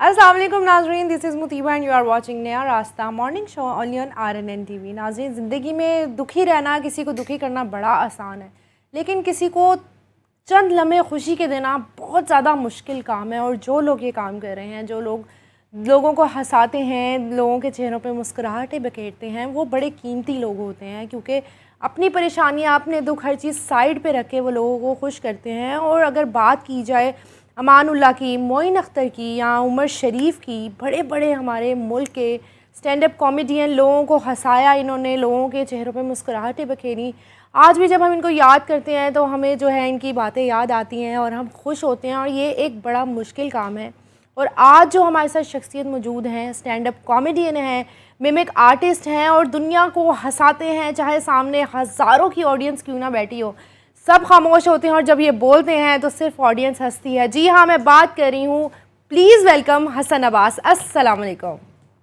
अस्सलाम वालेकुम नाज़रीन, this is Mutiba and you are watching Naya Raasta morning show only on RNN TV। नाज़रीन, ज़िंदगी में दुखी रहना, किसी को दुखी करना बड़ा आसान है, लेकिन किसी को चंद लम्हे खुशी के देना बहुत ज़्यादा मुश्किल काम है। और जो लोग ये काम कर रहे हैं, जो लोग लोगों को हंसाते हैं, लोगों के चेहरों पे मुस्कुराहटें बखेरते हैं, वो बड़े कीमती लोग होते हैं, क्योंकि अपनी परेशानियाँ, अपने दुख, हर चीज़ साइड पे रख के वो लोगों को खुश करते हैं। और अगर बात की जाए अमानुल्लाह की, मोइन अख्तर की या उमर शरीफ की, बड़े बड़े हमारे मुल्क के स्टैंड अप कॉमेडियन, लोगों को हंसाया इन्होंने, लोगों के चेहरों पे मुस्कुराहटें बखेरी। आज भी जब हम इनको याद करते हैं तो हमें जो है इनकी बातें याद आती हैं और हम खुश होते हैं। और ये एक बड़ा मुश्किल काम है। और आज जो हमारे साथ शख्सियत मौजूद हैं, स्टैंड अप कॉमेडियन हैं, मिमिक आर्टिस्ट हैं और दुनिया को हंसाते हैं, चाहे सामने हज़ारों की ऑडियंस क्यों ना बैठी हो, सब खामोश होते हैं और जब ये बोलते हैं तो सिर्फ ऑडियंस हंसती है। जी हाँ, मैं बात कर रही हूँ, प्लीज़ वेलकम हसन अब्बास। अस्सलाम वालेकुम।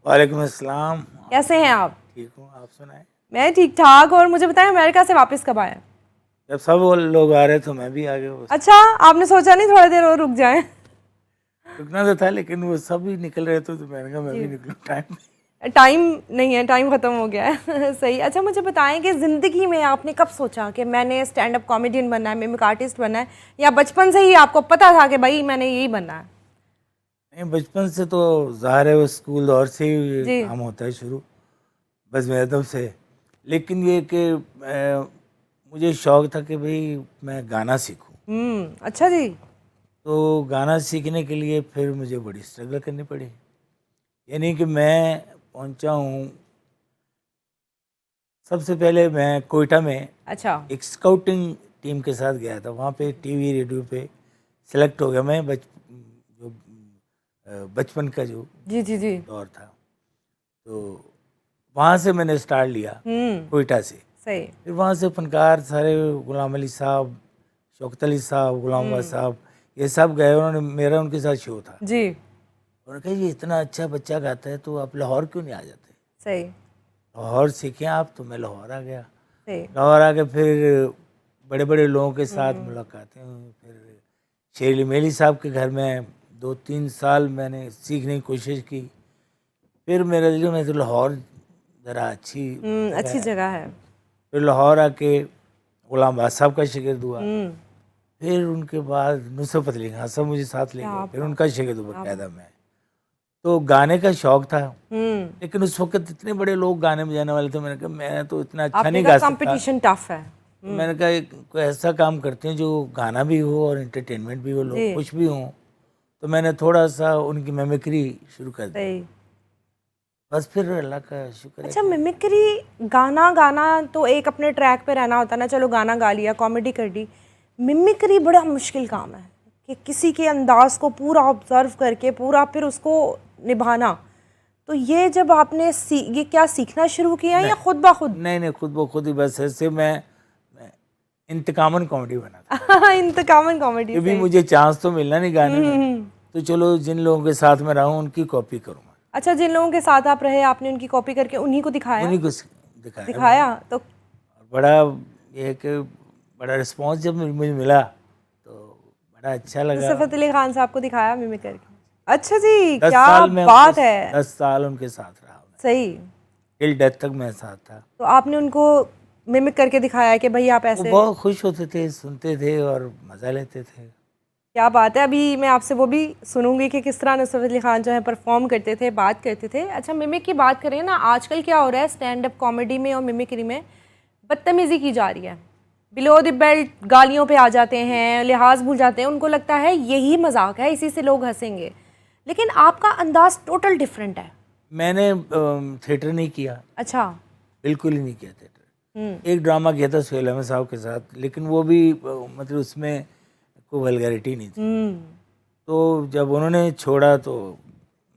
वालेकुम अस्सलाम। कैसे हैं आप? ठीक हूँ, आप सुनाएं। मैं ठीक ठाक। और मुझे बताएं, अमेरिका से वापस कब आए? जब सब वो लोग आ रहे तो मैं भी आ गया। बस अच्छा, आपने सोचा नहीं थोड़ी देर और रुक जाएं? रुकना तो था, लेकिन वो सब ही निकल रहे थे तो मैंने कहा मैं भी निकलूँ। टाइम नहीं है, टाइम ख़त्म हो गया है। सही। अच्छा, मुझे बताएं कि ज़िंदगी में आपने कब सोचा कि मैंने स्टैंड अप कॉमेडियन बनना है, मिमिक आर्टिस्ट बनना है, या बचपन से ही आपको पता था कि भाई मैंने यही बनना है? नहीं, बचपन से तो ज़ाहिर है वो स्कूल दौर से ही जी। काम होता है शुरू, बस मेरे तरफ से। लेकिन ये कि मुझे शौक़ था कि भाई मैं गाना सीखूं। अच्छा जी। तो गाना सीखने के लिए फिर मुझे बड़ी स्ट्रगल करनी पड़ी। यानी कि मैं पहुंचा हूँ, सबसे पहले मैं कोयटा में अच्छा। एक स्काउटिंग टीम के साथ गया था। वहाँ पे टीवी रेडियो पे सेलेक्ट हो गया मैं। बचपन का जो जी जी जी। दौर था, तो वहाँ से मैंने स्टार्ट लिया, कोयटा से। सही। फिर वहाँ से फनकार सारे, गुलाम अली साहब, शौकत अली साहब, गुलाम अब्बास साहब, ये सब गए। उन्होंने मेरा उनके साथ शो था। जी। उन्होंने कहा ये इतना अच्छा बच्चा गाता है तो आप लाहौर क्यों नहीं आ जाते, सही। लाहौर सीखें आप। तो मैं लाहौर आ गया। सही। लाहौर आके फिर बड़े बड़े लोगों के साथ मुलाकातें हुई। फिर शेर मेली साहब के घर में 2-3 साल मैंने सीखने की कोशिश की। फिर मेरा दिल में तो लाहौर ज़रा अच्छी अच्छी जगह है। फिर लाहौर आके गुलाम अब्बास साहब का शागिर्द हुआ। फिर उनके बाद नुसरत फतेह अली खान साहब मुझे साथ ले गए, फिर उनका शागिर्द हुआ बाकायदा मैं। तो गाने का शौक था, लेकिन उस वक्त इतने बड़े लोग गाने बजाने वाले थे। मैंने कहा मैं तो इतना अच्छा नहीं गा सकता। कंपटीशन टफ है। तो मैंने कहा कोई ऐसा काम करते हैं जो गाना भी हो और एंटरटेनमेंट भी हो, लोग खुश भी हों। तो मैंने थोड़ा सा उनकी मिमिक्री शुरू कर दी। सही। बस फिर अल्लाह का शुक्र है। अच्छा, मिमिक्री, गाना गाना तो एक अपने ट्रैक पे रहना होता है ना, चलो गाना गा लिया, कॉमेडी कर दी। मिमिक्री बड़ा मुश्किल काम है कि किसी के अंदाज को पूरा ऑब्जर्व करके पूरा फिर उसको निभाना। तो ये जब आपने ये क्या सीखना शुरू किया या खुद ब खुद? नहीं, खुद ब खुद ही। बस ऐसे मैं इंतकामन कॉमेडी बना था। इंतकामन कॉमेडी। भी मुझे चांस तो मिलना नहीं गाने में, तो चलो जिन लोगों के साथ में रहा हूँ उनकी कॉपी करूँगा। अच्छा, जिन लोगों के साथ आप रहे, आपने उनकी कॉपी करके उन्हीं को दिखाया? उन्हीं को दिखाया तो बड़ा ये है कि बड़ा रिस्पांस जब मुझे मिला तो बड़ा अच्छा लगा। नुसरत फतेह अली खान साहब को दिखाया मिमिक करके? अच्छा जी, 10 क्या साल में बात है। 10 साल उनके साथ रहा मैं। सही। टिल डेथ तक मैं साथ था। तो आपने उनको मिमिक करके दिखाया कि भाई आप ऐसे? वो बहुत खुश होते थे, सुनते थे और मज़ा लेते थे। क्या बात है। अभी मैं आपसे वो भी सुनूंगी कि किस तरह नुसरत अली खान जो है परफॉर्म करते थे, बात करते थे। अच्छा, मिमिक की बात करें ना, आजकल क्या हो रहा है स्टैंड अप कॉमेडी में और मिमिक्री में, बदतमीज़ी की जा रही है। बिलो द बेल्ट गालियों पे आ जाते हैं, लिहाज भूल जाते हैं, उनको लगता है यही मजाक है, इसी से लोग हंसेंगे। लेकिन आपका अंदाज टोटल डिफरेंट है। मैंने थिएटर नहीं किया। अच्छा। बिल्कुल ही नहीं किया थिएटर। एक ड्रामा किया था सुहेल अहमद साहब के साथ, लेकिन वो भी मतलब उसमें कोई वल्गैरिटी नहीं थी। तो जब उन्होंने छोड़ा तो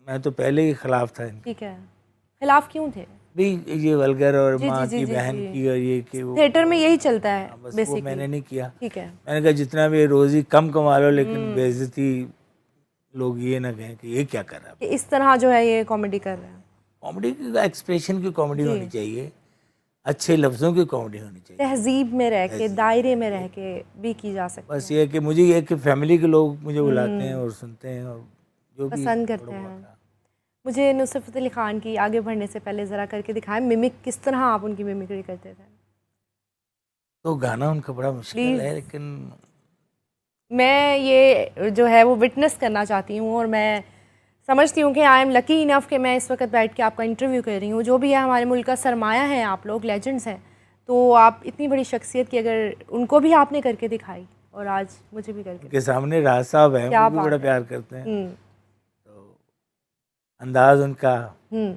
मैं तो पहले ही खिलाफ था इनके। ठीक है, खिलाफ क्यों थे? भी ये वल्गर और जी, माँ जी, जी, की जी, बहन जी। की और ये कि वो थिएटर में यही चलता है बस वो बेसिकली। मैंने नहीं किया। ठीक है। मैंने कहा जितना भी रोज़ी कम कमा लो, लेकिन बेइज्जती लोग ये ना कहें कि ये क्या कर रहा है। कि इस तरह जो है ये कॉमेडी कर रहे हैं। कॉमेडी की एक्सप्रेशन की कॉमेडी होनी चाहिए, अच्छे लफ्ज़ों की कॉमेडी होनी चाहिए, तहजीब में रह के, दायरे में रह के भी की जा सकती बस है। ये है कि मुझे ये कि फैमिली के लोग मुझे बुलाते हैं और सुनते हैं और जो भी पसंद थोड़ा करते बहुत हैं। था। मुझे नुसरत फ़तेह अली ख़ान की आगे बढ़ने से पहले ज़रा करके दिखाएं, मिमिक किस तरह आप उनकी मिमिक्री करते थे। तो गाना उनका बड़ा मुश्किल प्लीज़। है, लेकिन मैं ये जो है वो विटनेस करना चाहती हूँ और मैं समझती हूँ कि आई एम लकी इनफ कि मैं इस वक्त बैठ के आपका इंटरव्यू कर रही हूँ। जो भी है हमारे मुल्क का सरमाया है, आप लोग लेजेंड्स हैं, तो आप इतनी बड़ी शख्सियत की अगर उनको भी आपने करके दिखाई और आज मुझे भी करके उनके सामने राज साहब हैं, क्या वो भी बात बड़ा है। प्यार करते हैं। हम्म। तो अंदाज उनका, हम्म।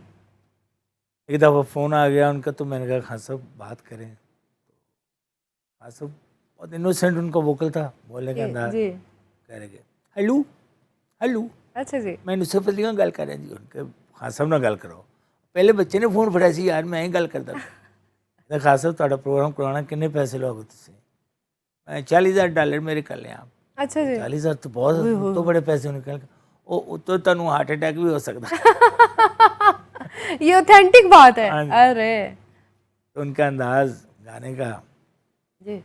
एक दफ़ा फ़ोन आ गया उनका, तो मैंने कहा खान साहब बात करें। खान साहब बहुत इनोसेंट उनका वोकल था, बोलने का जी अंदाज। जी। कह रहे कि हेलो हेलो, अच्छा जी। मैं नुसरत फतेह अली खान गल कर रहा जी। उनके खान साहब ना गल करो, पहले बच्चे ने फोन फड़ाया सी यार, मैं ही गल करता था। मैं खान साहब ਤੁਹਾਡਾ प्रोग्राम करवाना किन्ने पैसे लोगे तुसीं? मैं $40,000 मेरे कर ले आप। अच्छा जी। 40,000 तो बहुत तो बड़े पैसे निकल, ਉਹ तो ਤੁਹਾਨੂੰ हार्ट अटैक भी हो सकता है। ये ऑथेंटिक बात है। हाँ जी। अरे तो उनका अंदाज गाने का, जी।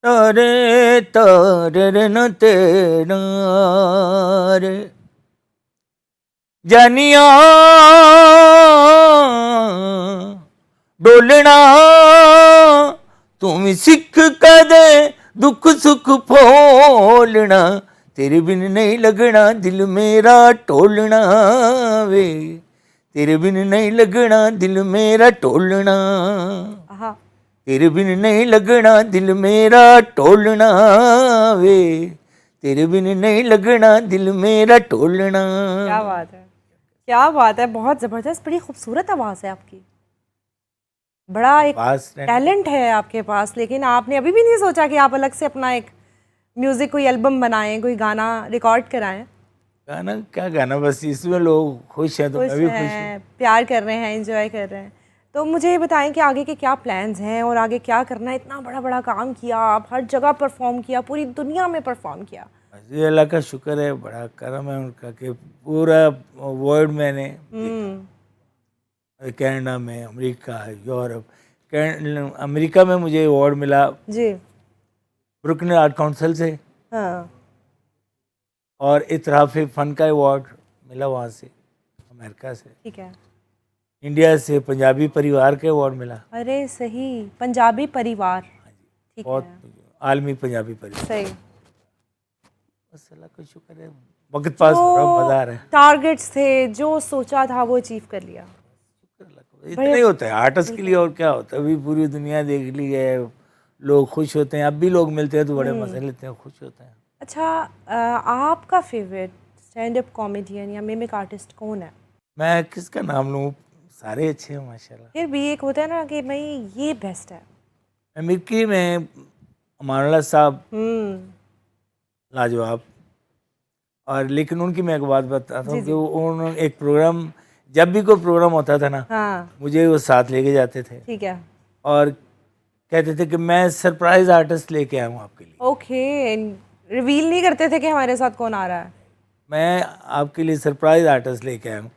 तारे तारे न तेरा रे जानिया डोलना, तुम सिख कदे दुख सुख फोलना, तेरे बिन नहीं लगना दिल मेरा टोलना वे, तेरे बिन नहीं लगना दिल मेरा टोलना, हाँ, तेरे बिन नहीं लगना दिल मेरा टोलना वे, तेरे बिन नहीं लगना दिल मेरा टोलना। क्या बात है, क्या बात है, बहुत ज़बरदस्त, बड़ी खूबसूरत आवाज़ है आपकी, बड़ा एक पास टैलेंट है आपके पास। लेकिन आपने अभी भी नहीं सोचा कि आप अलग से अपना एक म्यूज़िक, कोई एल्बम बनाएं, कोई गाना रिकॉर्ड कराएं? गाना क्या गाना, बस इसमें लोग खुश हैं तो मैं खुश भी खुश हूँ। हैं, प्यार कर रहे हैं, एंजॉय कर रहे हैं। तो मुझे ये बताएं कि आगे के क्या प्लान्स हैं और आगे क्या करना है? इतना बड़ा बड़ा काम किया, आप हर जगह परफॉर्म किया, पूरी दुनिया में परफॉर्म किया। ये अल्लाह का शुक्र है, बड़ा करम है उनका कि पूरा वर्ल्ड मैंने देखा। कनाडा में, अमेरिका, यूरोप, अमेरिका में मुझे अवार्ड मिला जी। ब्रुकलिन आर्ट काउंसिल से, हाँ। और इतराफ़ फ़न का अवार्ड मिला वहाँ से, अमेरिका से। ठीक है। इंडिया से पंजाबी परिवार के अवार्ड मिला। अरे सही, पंजाबी परिवार। ठीक बहुत है। आलमी पंजाबी परिवार। सही। बस अल्लाह का शुक्र है, वक्त पास हो रहा, मज़ा आ रहा है। टारगेट्स थे, जो सोचा था वो अचीव कर लिया। इतना ही होता है आर्टिस्ट के लिए, और क्या होता है। अभी पूरी दुनिया देख ली है, लोग खुश होते हैं। अब भी लोग मिलते हैं तो बड़े मज़े लेते हैं, खुश होते हैं। अच्छा, आपका फेवरेट स्टैंड अप कॉमेडियन या मिमिक आर्टिस्ट कौन है? मैं किसका नाम लूँ, सारे अच्छे हैं माशाल्लाह। फिर भी एक होता है ना कि भाई ये बेस्ट है। अमेरिकी में अमानुल्लाह साहब हम्म। लाजवाब। और लेकिन उनकी मैं एक बात बताता जी हूँ कि जी। उन्होंने एक प्रोग्राम, जब भी कोई प्रोग्राम होता था ना, हाँ। मुझे वो साथ लेके जाते थे ठीक है। और कहते थे कि मैं सरप्राइज आर्टिस्ट लेके आया हूँ आपके लिए। ओके, रिवील नहीं करते थे कि हमारे साथ कौन आ रहा है? मैं आपके लिए सरप्राइज आर्टिस्ट लेके आया हूँ।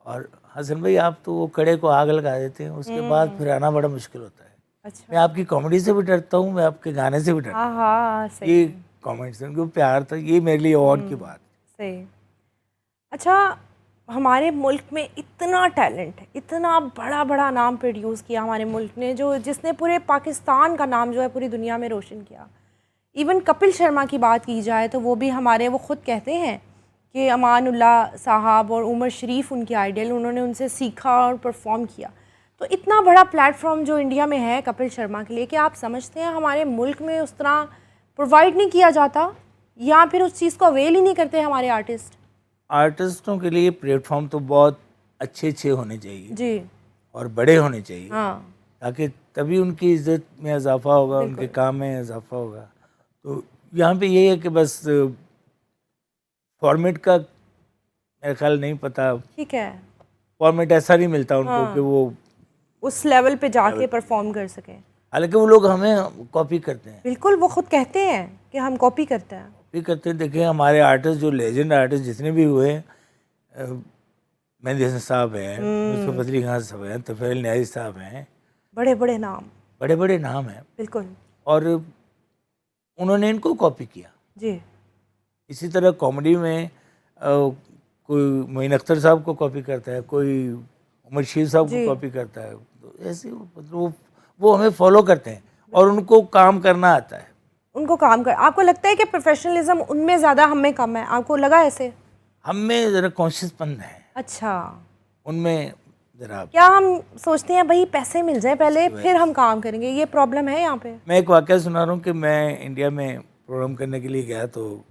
और हसन भाई, आप तो वो कड़े को आग लगा देते हैं, उसके बाद फिर आना बड़ा मुश्किल होता है। अच्छा। मैं आपकी कॉमेडी से भी डरता हूँ, मैं आपके गाने से भी डरता हाँ हाँ, हूँ। सही ये है, कॉमेंट्स, उनको प्यार था, ये मेरे लिए अवार्ड की बात। सही। अच्छा, हमारे मुल्क में इतना टैलेंट है, इतना बड़ा बड़ा नाम प्रोड्यूस किया हमारे मुल्क ने, जो जिसने पूरे पाकिस्तान का नाम जो है पूरी दुनिया में रोशन किया। इवन कपिल शर्मा की बात की जाए तो वो भी हमारे, वो खुद कहते हैं कि अमानुल्लाह साहब और उमर शरीफ उनके आइडियल, उन्होंने उनसे सीखा और परफॉर्म किया। तो इतना बड़ा प्लेटफॉर्म जो इंडिया में है कपिल शर्मा के लिए, कि आप समझते हैं हमारे मुल्क में उस तरह प्रोवाइड नहीं किया जाता, या फिर उस चीज़ को अवेल ही नहीं करते हमारे आर्टिस्ट? आर्टिस्टों के लिए प्लेटफॉर्म तो बहुत अच्छे अच्छे होने चाहिए जी। और बड़े होने चाहिए, हाँ। ताकि तभी उनकी इज्जत में इजाफा होगा, उनके काम में इजाफा होगा। तो यहाँ पे ये है कि बस फॉर्मेट का मेरा ख्याल नहीं पता, ठीक है। फॉर्मेट ऐसा नहीं मिलता उनको कि वो, उस लेवल पे जाके परफॉर्म कर सकें। हालांकि वो लोग हमें कॉपी करते हैं, बिल्कुल, वो खुद कहते हैं कि हम कॉपी करते हैं। कॉपी करते हैं। देखिए हमारे आर्टिस्ट, जो लेजेंड आर्टिस्ट जितने भी हुए हैं, मेहंदी हसन साहब हैं, नुसरत फतेह अली खान साहब हैं, तोफैल न्याज़ी साहब हैं, बड़े बड़े नाम। बड़े बड़े नाम हैं। बिल्कुल। और उन्होंने इनको कॉपी किया। जी। इसी तरह कॉमेडी में कोई मोइन अख्तर साहब को कॉपी करता है, कोई उमर शीर साहब को कॉपी करता है, तो ऐसे मतलब वो हमें फॉलो करते हैं और उनको काम करना आता है। उनको काम कर, आपको लगता है कि प्रोफेशनलिज्म उनमें ज़्यादा हम में कम है? आपको लगा ऐसे? हम में ज़रा कॉन्शियसपन है, अच्छा, उनमें ज़रा। क्या हम सोचते हैं भाई पैसे मिल जाए पहले फिर हम काम करेंगे, ये प्रॉब्लम है यहाँ पे? मैं एक वाक़या सुना रहा हूँ कि मैं इंडिया में प्रोग्राम करने के लिए गया, तो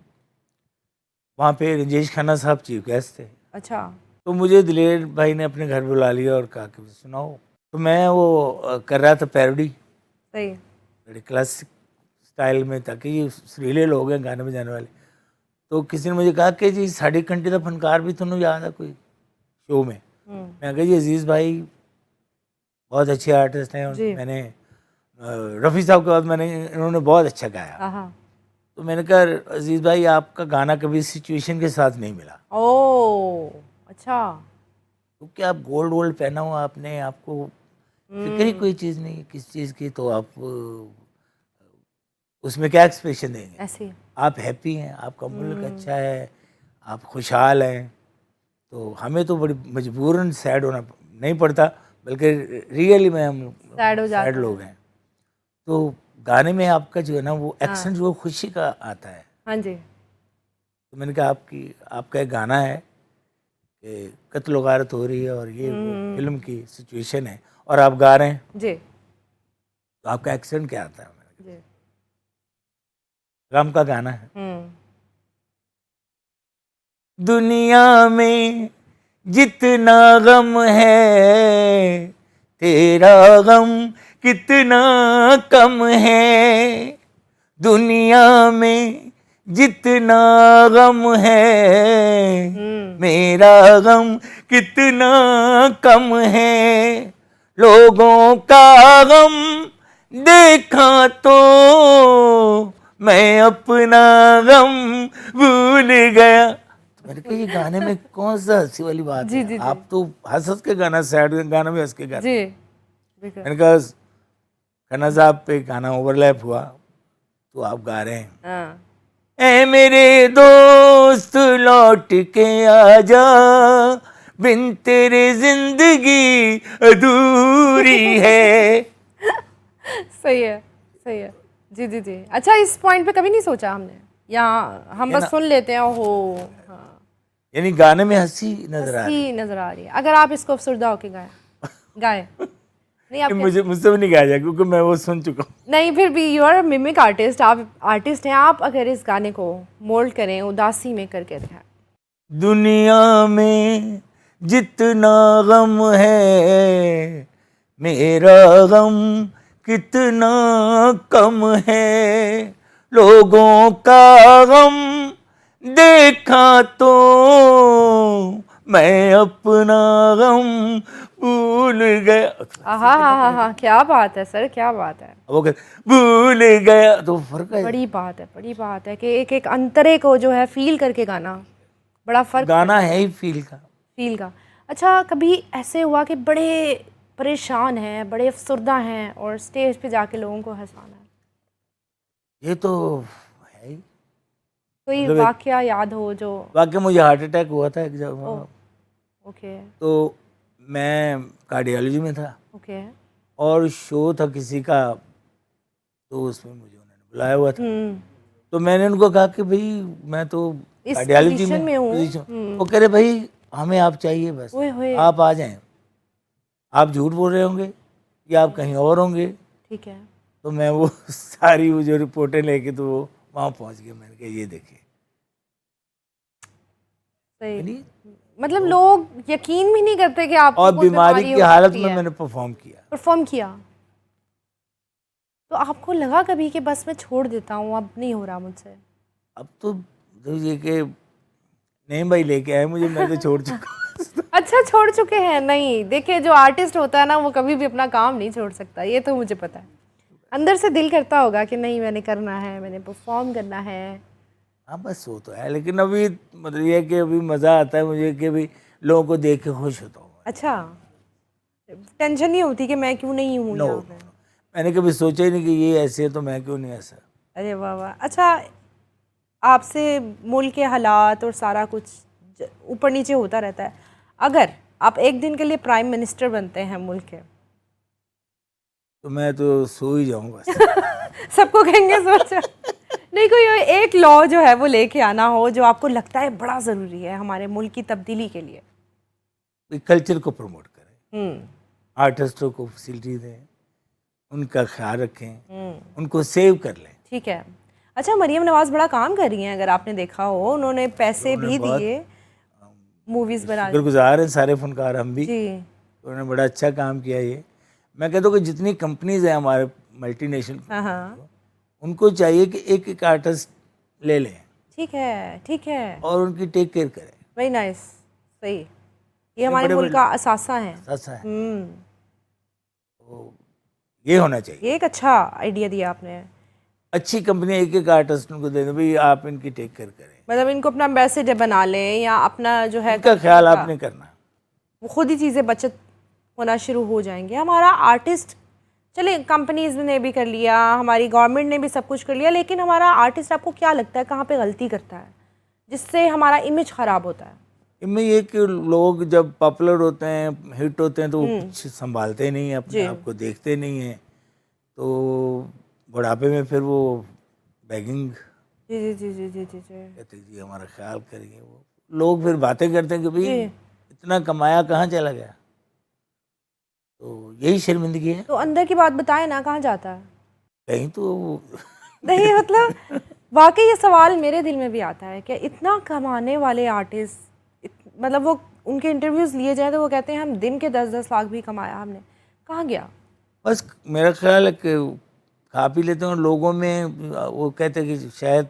वहाँ पे राजेश खन्ना साहब चीफ गेस्ट थे। अच्छा, तो मुझे दिलेर भाई ने अपने घर बुला लिया और कहा कि सुनाओ। तो मैं वो कर रहा था पैरोडी, सही, बड़े क्लासिक स्टाइल में, ताकि ये सुरीले लोग हैं गाने बजाने वाले। तो किसी ने मुझे कहा कि जी साढ़े घंटे का फनकार भी तुम्हें याद है कोई शो में? मैं कहा जी अजीज़ भाई बहुत अच्छे आर्टिस्ट हैं, और मैंने रफ़ी साहब के बाद मैंने इन्होंने बहुत अच्छा गाया। तो मैंने कहा अजीज़ भाई आपका गाना कभी सिचुएशन के साथ नहीं मिला। ओह अच्छा, तो क्या आप गोल्ड वोल्ड पहना हो आपने, आपको फिक्र ही कोई चीज़ नहीं किस चीज़ की, तो आप उसमें क्या एक्सप्रेशन देंगे? ऐसे आप हैप्पी हैं, आपका मुल्क अच्छा है, आप खुशहाल हैं, तो हमें तो बड़ी मजबूरन सैड होना नहीं पड़ता, बल्कि रियली में हम सैड लोग हैं। तो गाने में आपका जो है ना वो एक्सेंट जो खुशी का आता है। हाँ जी। तो मैंने कहा आपका एक गाना है कि कत्ल गारत हो रही है और ये वो फिल्म की सिचुएशन है और आप गा रहे हैं जी, तो आपका एक्सेंट क्या आता है? जी, गम का गाना है। दुनिया में जितना गम है तेरा गम कितना कम है, दुनिया में जितना गम है मेरा गम कितना कम है, लोगों का गम देखा तो मैं अपना गम भूल गया। तो मैंने कहा ये गाने में कौन सा हंसी वाली बात जी, है? जी, आप तो हंस के गाना, सैड गाना भी हंस के गाना। जी, मैंने कहा खन्ना साहब पे गाना ओवरलैप हुआ तो आप गा रहे हैं हाँ, ऐ मेरे दोस्त लौट के आजा, बिन तेरे जिंदगी अधूरी है। सही है, सही है। जी, जी, जी। अच्छा, इस पॉइंट पे कभी नहीं सोचा हमने, या हम बस सुन लेते हैं ओहो। हाँ, यानी गाने में हंसी नजर आ रही हंसी नजर आ रही है। अगर आप इसको अफसरदा होके गाए नहीं आप है। मुझसे भी नहीं गाया जाए क्योंकि मैं वो सुन चुका हूँ। नहीं, फिर भी यू आर मिमिक आर्टिस्ट, आप आर्टिस्ट हैं। आप अगर इस गाने को मोल्ड करें, उदासी में करके दिखाएं। दुनिया में जितना गम है मेरा गम कितना कम है, लोगों का गम देखा तो मैं अपना गम भूल गया। हाँ, क्या बात है सर, क्या बात है। वो भूल गया, तो फर्क है। बड़ी बात है, बड़ी बात है कि एक एक अंतरे को जो है फील करके गाना, बड़ा फर्क गाना है ही फील का। अच्छा, कभी ऐसे हुआ कि बड़े परेशान हैं, बड़े अफसरदा हैं और स्टेज पे जाके लोगों को हंसाना है? ये तो है ही। कोई मतलब वाकया याद हो जो? वाकई मुझे हार्ट अटैक हुआ था एक जब, ओके, तो मैं कार्डियोलॉजी में था ओके, और शो था किसी का, तो उसमें मुझे उन्होंने बुलाया हुआ था। तो मैंने उनको कहा कि भाई मैं तो इस कार्डियोलॉजी पोजीशन में हूँ। वो कह रहे भाई हमें आप चाहिए बस, ओए होए, आप आ जाएं, आप झूठ बोल रहे होंगे या आप कहीं और होंगे। ठीक है। तो मैं वो सारी वो जो रिपोर्टें लेके तो वो वहाँ पहुँच गया। मैंने कहा ये देखिए, सही, यानी मतलब लोग यकीन भी नहीं करते कि आप और बीमारी की हालत में मैंने परफॉर्म किया। तो आपको लगा कभी कि बस मैं छोड़ देता हूँ, अब नहीं हो रहा मुझसे? अब तो ये कि नहीं भाई लेके आए मुझे, मैं तो छोड़ चुका। अच्छा, छोड़ चुके हैं? नहीं, देखिए जो आर्टिस्ट होता है ना वो कभी भी अपना काम नहीं छोड़ सकता, ये तो मुझे पता है। अंदर से दिल करता होगा कि नहीं मैंने करना है, मैंने परफॉर्म करना है। हाँ बस वो तो है, लेकिन अभी मतलब ये है कि अभी मज़ा आता है मुझे कि भाई लोगों को देख के खुश होता हूँ। अच्छा, टेंशन नहीं होती कि मैं क्यों नहीं हूँ यहाँ पे? मैंने कभी सोचा ही नहीं कि ये ऐसे है तो मैं क्यों नहीं ऐसा। अरे वाह वाह। अच्छा, आपसे मुल्क के हालात और सारा कुछ ऊपर नीचे होता रहता है। अगर आप एक दिन के लिए प्राइम मिनिस्टर बनते हैं मुल्क के, तो मैं तो सो ही जाऊंगा। सबको कहेंगे सोचा नहीं, कोई एक लॉ जो है वो लेके आना हो जो आपको लगता है बड़ा ज़रूरी है हमारे मुल्क की तब्दीली के लिए। कल्चर को प्रमोट करें, आर्टिस्टों को फैसिलिटी दें, उनका ख्याल रखें, उनको सेव कर लें। ठीक है। अच्छा, मरियम नवाज बड़ा काम कर रही हैं, अगर आपने देखा हो, उन्होंने पैसे भी दिए मूवीज़ बना। शुक्रगुजार हैं सारे फनकार, हम भी। जी, उन्होंने बड़ा अच्छा काम किया। ये मैं कहता हूँ कि जितनी कंपनीज हैं हमारे मल्टीनेशनल, हाँ, उनको चाहिए कि एक एक आर्टिस्ट ले लें। ठीक है, ठीक है, और उनकी टेक केयर करें। वेरी नाइस, सही। ये हमारे मुल्क का असासा है। असासा है, तो ये होना चाहिए। ये एक अच्छा आइडिया दिया आपने। अच्छी कंपनी एक एक आर्टिस्ट को दे दें, भाई आप इनकी टेक केयर करें, मतलब इनको अपना एम्बेसडर बना लें या अपना जो है इनका ख्याल आपने करना, वो खुद ही चीज़ें बचत होना शुरू हो जाएंगे। हमारा आर्टिस्ट, चले कंपनीज ने भी कर लिया, हमारी गवर्नमेंट ने भी सब कुछ कर लिया, लेकिन हमारा आर्टिस्ट आपको क्या लगता है कहाँ पे गलती करता है जिससे हमारा इमेज ख़राब होता है? इनमें ये कि लोग जब पॉपुलर होते हैं, हिट होते हैं, तो वो कुछ संभालते नहीं हैं, अपने आप को देखते नहीं हैं, तो बुढ़ापे में फिर वो बैगिंग जी जी जी जी जी जी जी कहते जी हमारा ख्याल करेंगे। वो लोग फिर बातें करते हैं कि भाई इतना कमाया कहाँ चला गया, तो यही शर्मिंदगी है। तो अंदर की बात बताए ना, कहाँ जाता है कहीं तो नहीं, मतलब वाकई ये सवाल मेरे दिल में भी आता है कि इतना कमाने वाले आर्टिस्ट, मतलब वो उनके इंटरव्यूज़ लिए जाए तो वो कहते हैं हम दिन के 10-10 लाख भी कमाया हमने, कहाँ गया? बस मेरा ख्याल है कि खा पी लेते हैं लोगों में। वो कहते हैं कि शायद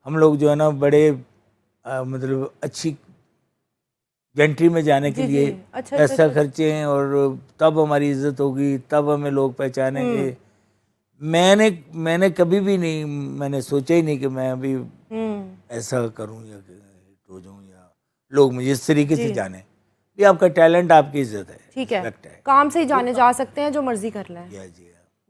हम लोग जो है ना बड़े मतलब अच्छी जेंट्री में जाने के लिए पैसा खर्चे हैं और तब हमारी इज्जत होगी, तब हमें लोग पहचानेंगे। मैंने कभी भी नहीं, मैंने सोचा ही नहीं कि मैं अभी ऐसा करूं या हो जाऊं या लोग मुझे इस तरीके से जाने। ये आपका टैलेंट, आपकी इज्जत है, ठीक है, काम से ही जाने जा सकते हैं, जो मर्जी कर लें।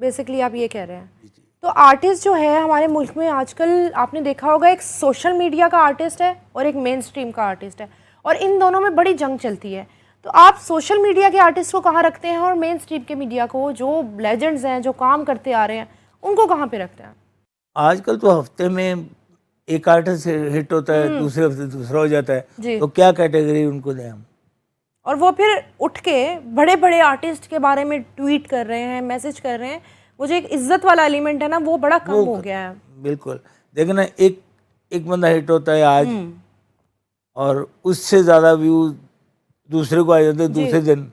बेसिकली आप ये कह रहे हैं। तो आर्टिस्ट जो है हमारे मुल्क में आजकल, आपने देखा होगा, एक सोशल मीडिया का आर्टिस्ट है और एक मेन स्ट्रीम का आर्टिस्ट है, और इन दोनों में बड़ी जंग चलती है। तो आप सोशल मीडिया के आर्टिस्ट को कहाँ रखते हैं और मेन स्ट्रीम के मीडिया को, जो लेजेंड्स हैं, जो काम करते आ रहे हैं, उनको कहाँ पे रखते हैं? आजकल तो हफ्ते में एक आर्टिस्ट हिट होता है, दूसरे हफ्ते दूसरा हो जाता है, तो क्या कैटेगरी उनको दें हम? और वो फिर उठ के बड़े बड़े आर्टिस्ट के बारे में ट्वीट कर रहे हैं, मैसेज कर रहे हैं। वो जो एक इज्जत वाला एलिमेंट है ना, वो बड़ा कम हो गया है। बिल्कुल, देखो ना, एक बंदा हिट होता है आज और उससे ज़्यादा व्यू दूसरे को आ जाते हैं दूसरे दिन,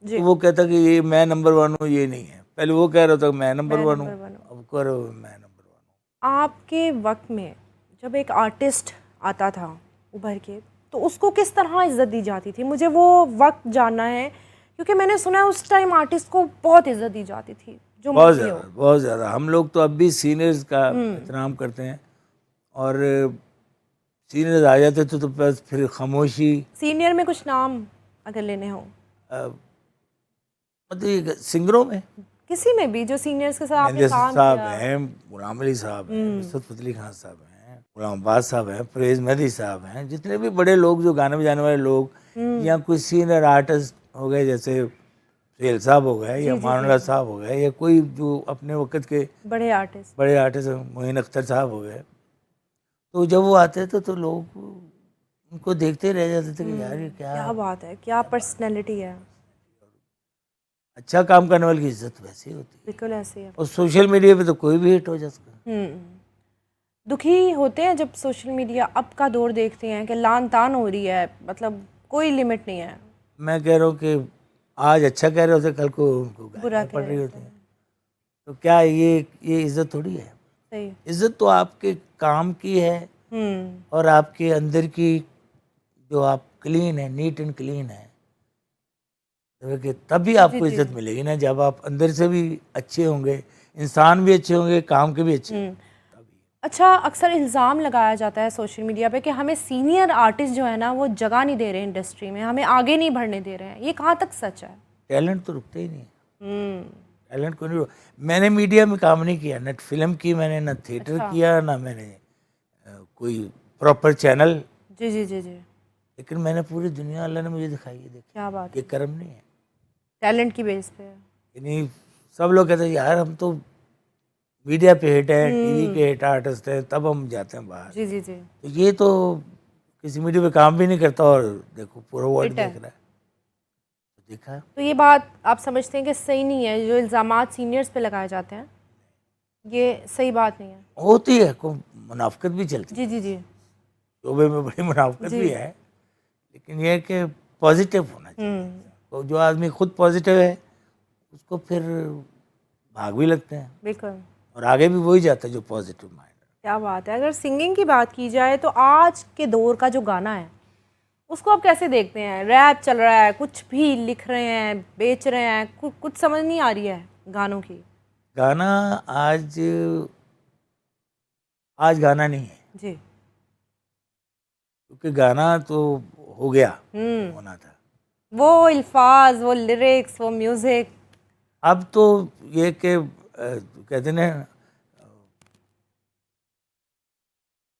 तो वो कहता कि ये मैं नंबर 1 हूँ, ये नहीं है। पहले वो कह रहा था मैं नंबर 1 हूँ, अब कह रहा हूँ मैं नंबर 1 हूँ। आपके वक्त में जब एक आर्टिस्ट आता था उभर के, तो उसको किस तरह इज्जत दी जाती थी? मुझे वो वक्त जानना है, क्योंकि मैंने सुना है उस टाइम आर्टिस्ट को बहुत इज्जत दी जाती थी। जो बहुत ज़्यादा। हम लोग तो अब भी सीनियर्स का एहतराम करते हैं, और सीनियर्स आ जाते थे तो बस फिर खामोशी। सीनियर में कुछ नाम अगर लेने हो, मतलब सिंगरों में किसी में भी जो सीनियर्स के साथ आपने काम साहब किया? हैं, गुलाम अली साहब हैं, नुसरत फतेह अली खान साहब हैं, गुलाम अब्बास साहब हैं, परवेज मेहदी साहब हैं, जितने भी बड़े लोग जो गाने बजाने वाले लोग, या कोई सीनियर आर्टिस्ट हो गए जैसे सुहेल साहब हो गए, या मानुल्लाह साहब हो गए, या कोई जो अपने वक्त के बड़े आर्टिस्ट मोइन अख्तर साहब हो गए, तो जब वो आते थे तो लोग उनको देखते रह जाते थे कि यार ये क्या बात है, क्या पर्सनैलिटी है। अच्छा काम करने वाले की इज्जत वैसे ही होती है, बिल्कुल ऐसे है। और सोशल मीडिया पे तो कोई भी हिट हो जाता है। दुखी होते हैं जब सोशल मीडिया अब का दौर देखते हैं कि लान तान हो रही है, मतलब कोई लिमिट नहीं है। मैं कह रहा हूँ कि आज अच्छा कह रहे होते, कल को उनको बुरा पड़ रही होती है, तो क्या ये इज्जत थोड़ी है? सही। इज्जत तो आपके काम की है, और आपके अंदर की जो आप क्लीन है, नीट एंड क्लीन है, तो तभी आपको इज्जत मिलेगी ना, जब आप अंदर से भी अच्छे होंगे, इंसान भी अच्छे होंगे, काम के भी अच्छे। अच्छा, अक्सर इल्ज़ाम लगाया जाता है सोशल मीडिया पे कि हमें सीनियर आर्टिस्ट जो है ना वो जगह नहीं दे रहे इंडस्ट्री में, हमें आगे नहीं बढ़ने दे रहे हैं। ये कहाँ तक सच है? टैलेंट तो रुकते ही नहीं। टैलेंट को नहीं मैंने मीडिया में काम नहीं किया, न फिल्म की मैंने, न थिएटर किया, ना मैंने कोई प्रॉपर चैनल, जी जी जी जी, लेकिन मैंने पूरी दुनिया अल्लाह ने मुझे दिखाई है। देखिए क्या बात ये है, कर्म नहीं है। टैलेंट की बेस पे। यानी सब लोग कहते हैं यार हम तो मीडिया पे हिट है, टीवी के हिट आर्टिस्ट हैं, तब हम जाते हैं बाहर। जी जी जी, तो ये तो किसी मीडिया पे काम भी नहीं करता और देखो पूरा वर्ल्ड हिट है। देख रहा है। तो देखा, तो ये बात आप समझते हैं कि सही नहीं है, जो इल्ज़ामात सीनियर्स पे लगाए जाते हैं, ये सही बात नहीं है? होती है को मुनाफिकत भी चलती है, जी जी जी शोबे में बड़ी मुनाफिकत जी, भी है, लेकिन ये है कि पॉजिटिव होना चाहिए। तो जो आदमी खुद पॉजिटिव है उसको फिर भाग भी लगते हैं बिल्कुल। और आगे भी वही जाता है जो पॉजिटिव माइंड। क्या बात है। अगर सिंगिंग की बात की जाए तो आज के दौर का जो गाना है उसको आप कैसे देखते हैं? रैप चल रहा है, कुछ भी लिख रहे हैं, बेच रहे हैं, कुछ समझ नहीं आ रही है गानों की। गाना आज आज गाना नहीं है, जी, क्योंकि गाना तो हो गया होना था। वो अल्फाज, वो लिरिक्स, वो म्यूजिक। अब तो ये कि कहते हैं ना,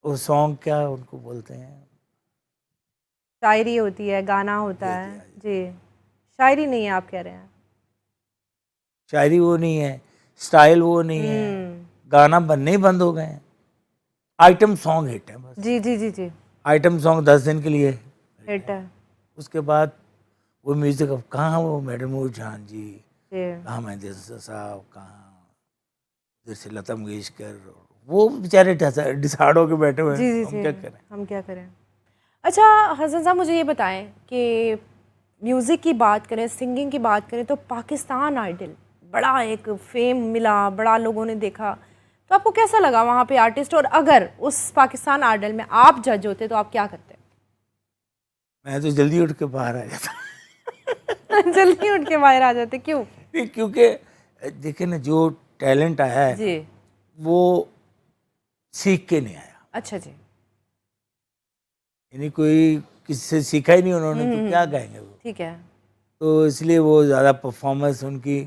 वो सॉन्ग क्या उनको बोलते हैं, शायरी होती है, गाना होता है। जी, शायरी नहीं है आप कह रहे हैं। शायरी वो नहीं है, स्टाइल वो नहीं है, गाना बनने ही बंद हो गए हैं। आइटम सॉन्ग हिट है बस। जी जी जी जी, आइटम सॉन्ग 10 दिन के लिए, हिट है। उसके बाद वो म्यूजिक अब कहाँ, वो मैडम वो जान जी, जी कहाँ मेहंदी साहब, कहाँ उधर से लता मंगेशकर, वो बेचारे डिसाइड होके बैठे हुए जी हैं, जी हम जी, क्या करें। हम क्या करें। अच्छा हसन साहब, मुझे ये बताएं कि म्यूज़िक की बात करें, सिंगिंग की बात करें, तो पाकिस्तान आइडल बड़ा एक फेम मिला, बड़ा लोगों ने देखा, तो आपको कैसा लगा वहाँ पे आर्टिस्ट? और अगर उस पाकिस्तान आइडल में आप जज होते तो आप क्या करते? मैं तो जल्दी उठ के बाहर आ जाता। जल्दी उठ के बाहर आ जाते, क्यों? नहीं, क्योंकि देखिए ना, जो टैलेंट आया है जी, ना, वो सीख के नहीं आया। अच्छा जी, यानी कोई किसी से सीखा ही नहीं उन्होंने, तो क्या गाएंगे वो। ठीक है। तो इसलिए वो ज़्यादा परफॉर्मेंस उनकी,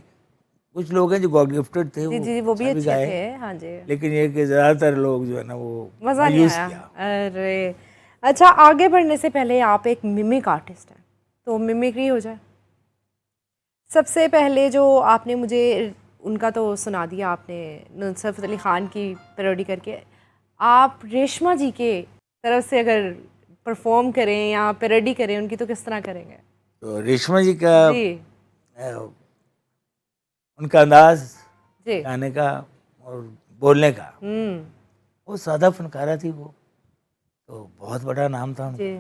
कुछ लोग हैं जो गॉड गिफ्टेड थे, जी वो जी, वो भी अच्छा भी अच्छे गाए, थे, हाँ जी। लेकिन ये कि ज़्यादातर लोग जो है ना वो मज़ा नहीं मायूस आया? किया। अरे अच्छा, आगे बढ़ने से पहले आप एक मिमिक आर्टिस्ट हैं, तो मिमिक्री हो जाए। सबसे पहले जो आपने मुझे उनका तो सुना दिया आपने, नुसरत फ़तेह अली ख़ान की पैरोडी करके। आप रेशमा जी के तरफ से अगर परफॉर्म करें या पैरोडी करें उनकी, तो किस तरह करेंगे? तो रेशमा जी का जी उनका अंदाज जी, गाने का और बोलने का, हम्म, वो सादा फनकारा थी वो, तो बहुत बड़ा नाम था उनका। जी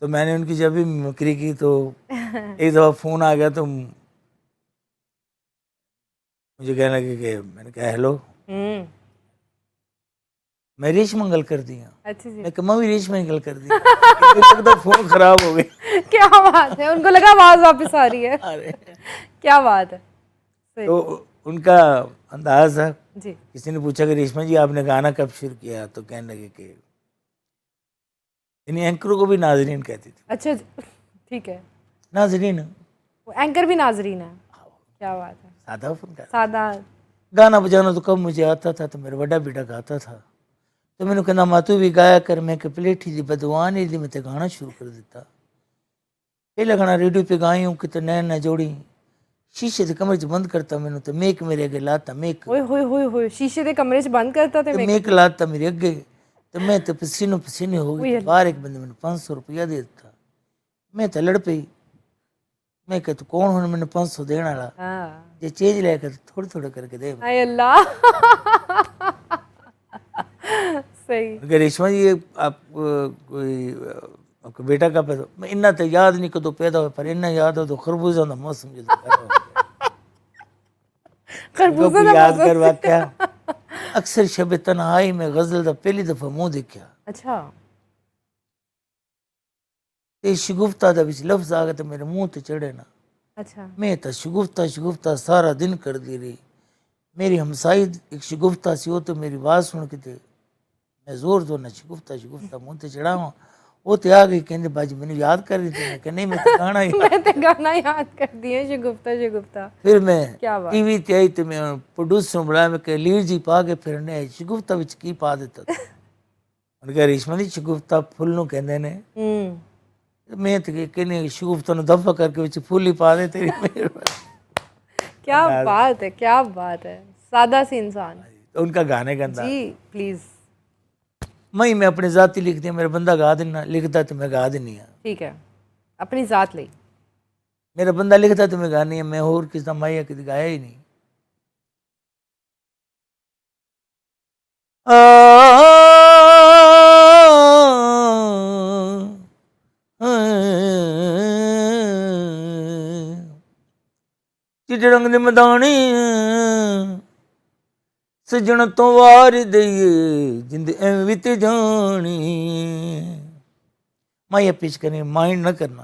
तो मैंने उनकी जब भी मिमिक्री की तो एक दफ़ा फ़ोन आ गया, तो मुझे कहने लगे कि, मैंने कहा हेलो, हम्म, मैं रेश मंगल कर दी हूँ। अच्छी जी। मैं कहा मैं भी रेश मंगल कर दी हूँ। इतने तक तो फ़ोन ख़राब हो गया। क्या बात है, उनको लगा आवाज़ वापस आ रही है। अरे क्या बात है, सही। तो उनका अंदाज था। जी, किसी ने पूछा कि रेशमा जी आपने गाना कब शुरू किया, तो कहने लगे कि इन एंकरों को भी नाजरीन कहती थी। अच्छा जी, ठीक है। नाजरीन, वो एंकर भी नाजरीन है, क्या बात है। सादा फनकार। सादा, गाना बजाना तो कब मुझे आता था, तो मेरा बड़ा बेटा गाता था, तो मैंने कहना मातू भी गाया कर, मैं कपलेठी दी बदवान ही मैं तो गाना शुरू कर देता। पहला गाना रेडियो पे गाई हूँ कि तो नैन न जोड़ी, शीशे से कमरे च बंद करता मैनू, तो मेक मेरे अगे लाता, मेक ओए होए होए होए, शीशे दे कमरे च बंद करता थे तो मेकअप। मेक लाता मेरे अगे, तो मैं तो पसीनो पसीने हो गई। ओए तो बाहर एक बंदे मैंने 500 रुपया दे दिता, मैं तो लड़ पई। मैं कह तू कौन हो, मैंने 500 देने वाला, हाँ, जे चीज लेकर थोड़ी थोड़ी करके दे। हाय अल्लाह। सही। उनके रेशमा जी आप कोई आपका बेटा का पैदा, मैं इन्ना तो याद नहीं कदों पैदा हुआ, पर इन्ना याद हो तो खरबूजा का मौसम जो पैदा हो गया। उनका खरबूजा कोई का याद कर मौसम। वाकया, अक्सर शब तन्हाई में गजल दा पहली दफा मुंह देखा, अच्छा, ते शगुफ्ता दा विच लफ्ज आ गया तो मेरे मुंह ते चढ़े ना। अच्छा, मैं तो शगुफ्ता शगुफ्ता सारा दिन कर दी रही। मेरी हमसाई एक शगुफ्ता सी, वो तो मेरी बात सुन के ते मैं जोर जोर ना शगुफ्ता शगुफ्ता मुंह ते चढ़ावा, वो ते आ गई, कहते बाजी मैंने याद कर रही थी। मैं कहा नहीं, मैं तो गाना ही मैं तो गाना याद कर दिए, शगुफ्ता शगुफ्ता। फिर मैं क्या बात। टीवी ते आई तो मैं प्रोड्यूसर बुलाया, मैं कहा लीड जी पा के फिर ने शगुफ्ता विच की पा देता था। उनका रेशमा दी शगुफ्ता फुल नूं कहंदे ने मैं तो कहनी शगुफ्ता नूं दफा करके विच फुल ही पा दे तेरी मेहरबानी। क्या बात है, क्या बात है, सादा सी इंसान। तो उनका गाने का अंदाज जी प्लीज। मैं अपने जाती लिख दिया, मेरा बंदा गा देना लिखता तो मैं गा देनी हाँ, ठीक है, अपनी जात ਲਈ। मेरा बंदा लिखता तो मैं गानी है, मैं होर किसी का माया कभी गाया ही नहीं। चिट्टे रंग दे मदानी सजन तो वार दईए जिंद एवं बीत जानी। माया पेश करनी, माइंड न करना,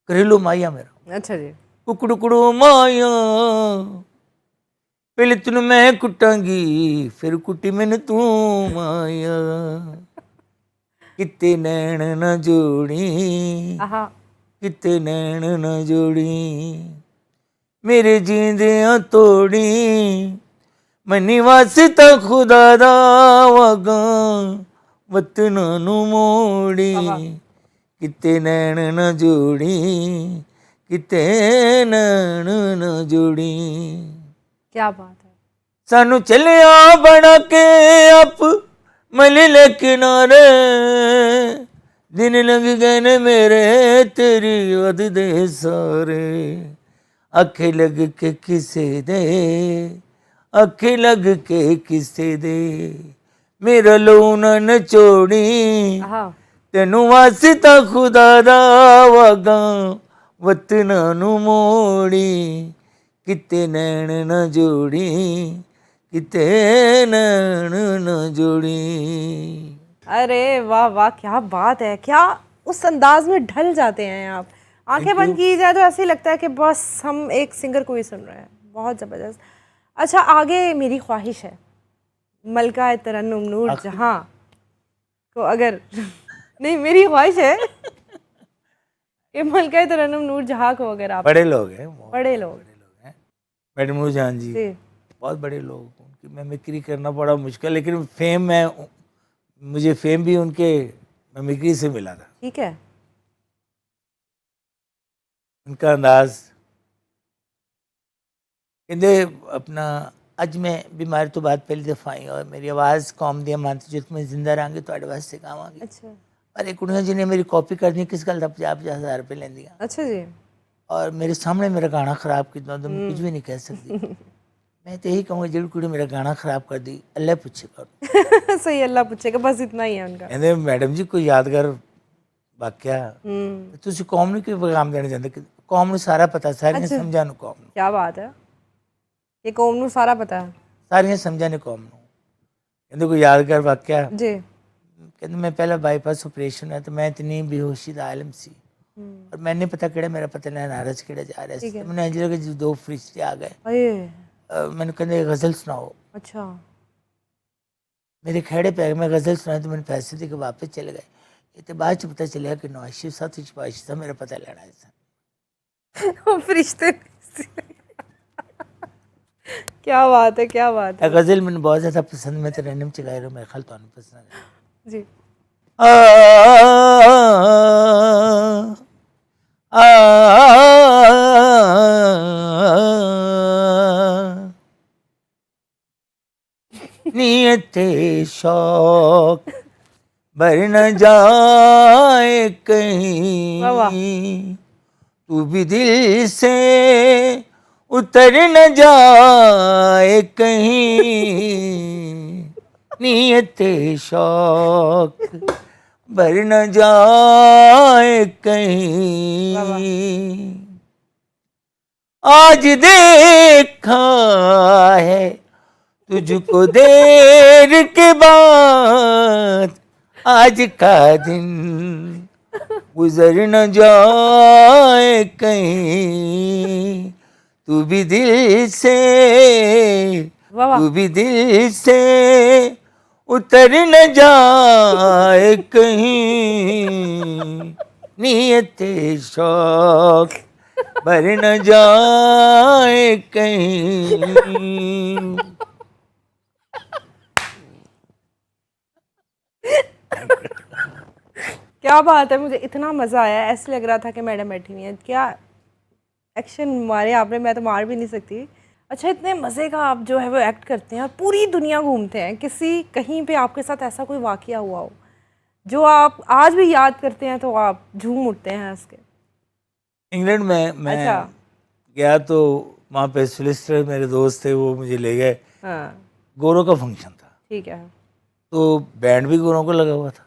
घरेलू माया मेरा। अच्छा जी। कुकड़ू माया पहले तेन मैं कुटांगी फिर कुटी मैंने तू माया, किते नैन न जोड़ी किते नैन न जोड़ी, मेरे जींदियां तोड़ी मनी वास्ता खुदा दा वगा वतना नू मोड़ी, किते नैन न जोड़ी किते नैन न जोड़ी। क्या बात है। सानू चलिया बना के आप मलिले किनारे, दिन लग गए ने मेरे तेरी वद दे सारे, अखे लग के किसे दे अखे लग के किसे दे, मेरा लून नचोड़ी तेनू वास्ता खुदा दा वगा वतना नू मोड़ी, किते नैन न जोड़ी किते नैन न जोड़ी। अरे वाह वाह, क्या बात है, क्या उस अंदाज में ढल जाते हैं आप। आंखें बंद की जाए तो ऐसे ही लगता है कि बस हम एक सिंगर को ही सुन रहे हैं। बहुत ज़बरदस्त। अच्छा, आगे मेरी ख्वाहिश है मलका तरन्नुम नूर जहां को अगर नहीं, मेरी ख्वाहिश है कि मलका तरन्नुम नूर जहां को अगर आप, बड़े लोग हैं, बड़े लोग हैं मैडम नूरजहां जी, बहुत बड़े लोग, उनकी मिमिक्री करना बड़ा मुश्किल, लेकिन फेम मुझे फेम भी उनके मिमिक्री से मिला था। ठीक है। उनका अंदाज कहते अपना अज मैं बीमारी तो बाद पहली दफा आई और मेरी आवाज़ कौम दिया मानती जो तुम्हें जिंदा रहांगे तो वास्ते गावांगी। अच्छा। पर एक कुड़ियां जिन्हें मेरी कॉपी करनी किस गल का 50,000 रुपये लेंदियां। अच्छा जी। और मेरे सामने मेरा गाना खराब किया तो मैं कुछ भी नहीं कह सकती। मैं तो यही कहूँगा जी कुड़ी मेरा गाना खराब कर दी अल्लाह पूछेगा। सही, अल्लाह पूछेगा, बस इतना ही है उनका। कहते मैडम जी कोई यादगार वाक्या तुसी कौम नूं क्यों पैगाम देना चाहते? कौम नूं सारा पता, सारियां समझा नूं कौम नूं। क्या बात है, ये कौम नूं सारा पता है, सारियां समझा ने कौम नूं। कहते कोई यादगार वाक्या जी। कहते मैं पहला बाईपास ऑपरेशन है तो मैं इतनी बेहोशी दा आलम सी और मैंने पता केड़ा मेरा पता नहीं नारज केड़ा जा रहा है। मैंने इंज लगा जी 2 फरिश्ते आ गए। मैंने कहते गज़ल सुनाओ। अच्छा। मेरे खेड़े पे मैं गज़ल सुनाई तो मैंने पैसे दे के वापस चले गए। ये तो बाद च पता चलिया कि नवाज शरीफ साहब सिपाही था, मेरा पता लेना है। फरिश्ते क्या बात है, क्या बात है। गज़ल मैंने बहुत ज़्यादा पसंद, मैं तो रैंडम च गाई रहा हूँ, मेरे ख्याल तो पसंद है जी। नियते शौक बर न जाए कहीं, तू भी दिल से उतर न जाए कहीं, नियते शौक बर न जाए कहीं। आज देखा है तुझको देर के बाद, आज का दिन गुजर न जाए कहीं, तू भी दिल से उतर न जाए कहीं, नियते शौक बर न जाए कहीं। क्या बात है, मुझे इतना मज़ा आया, ऐसे लग रहा था कि मैडम बैठी हुई हैं। क्या एक्शन मारे आपने, मैं तो मार भी नहीं सकती। अच्छा, इतने मज़े का आप जो है वो एक्ट करते हैं और पूरी दुनिया घूमते हैं, किसी कहीं पे आपके साथ ऐसा कोई वाकया हुआ हो जो आप आज भी याद करते हैं तो आप झूम उठते हैं हंस के? इंग्लैंड में मैं अच्छा। गया तो वहाँ पे सोलिसिटर मेरे दोस्त थे, वो मुझे ले गए। हाँ गोरों का फंक्शन था, ठीक है। तो बैंड भी गोरों को लगा हुआ था।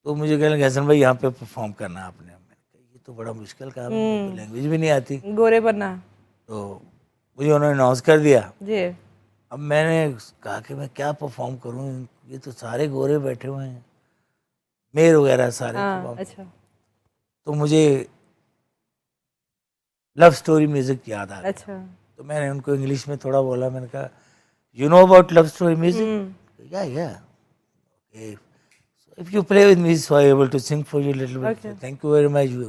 तो मुझे कहने लगे हसन भाई यहाँ पे परफॉर्म करना है आपने। मैंने कहा ये तो बड़ा मुश्किल काम है, मेरे को लैंग्वेज भी नहीं आती। गोरे बनना। तो मुझे उन्होंने अनाउंस कर दिया। जी। अब मैंने कहा कि मैं क्या परफॉर्म करूँ, ये तो सारे गोरे बैठे हुए हैं, मेयर वगैरह सारे हाँ तमाम। अच्छा। तो मुझे लव स्टोरी म्यूजिक याद आ गया। अच्छा। तो मैंने उनको इंग्लिश में थोड़ा बोला, मैंने कहा you know about love story music? या if you play with me so I'm able to sing for you a little bit. Okay. So thank you very much. You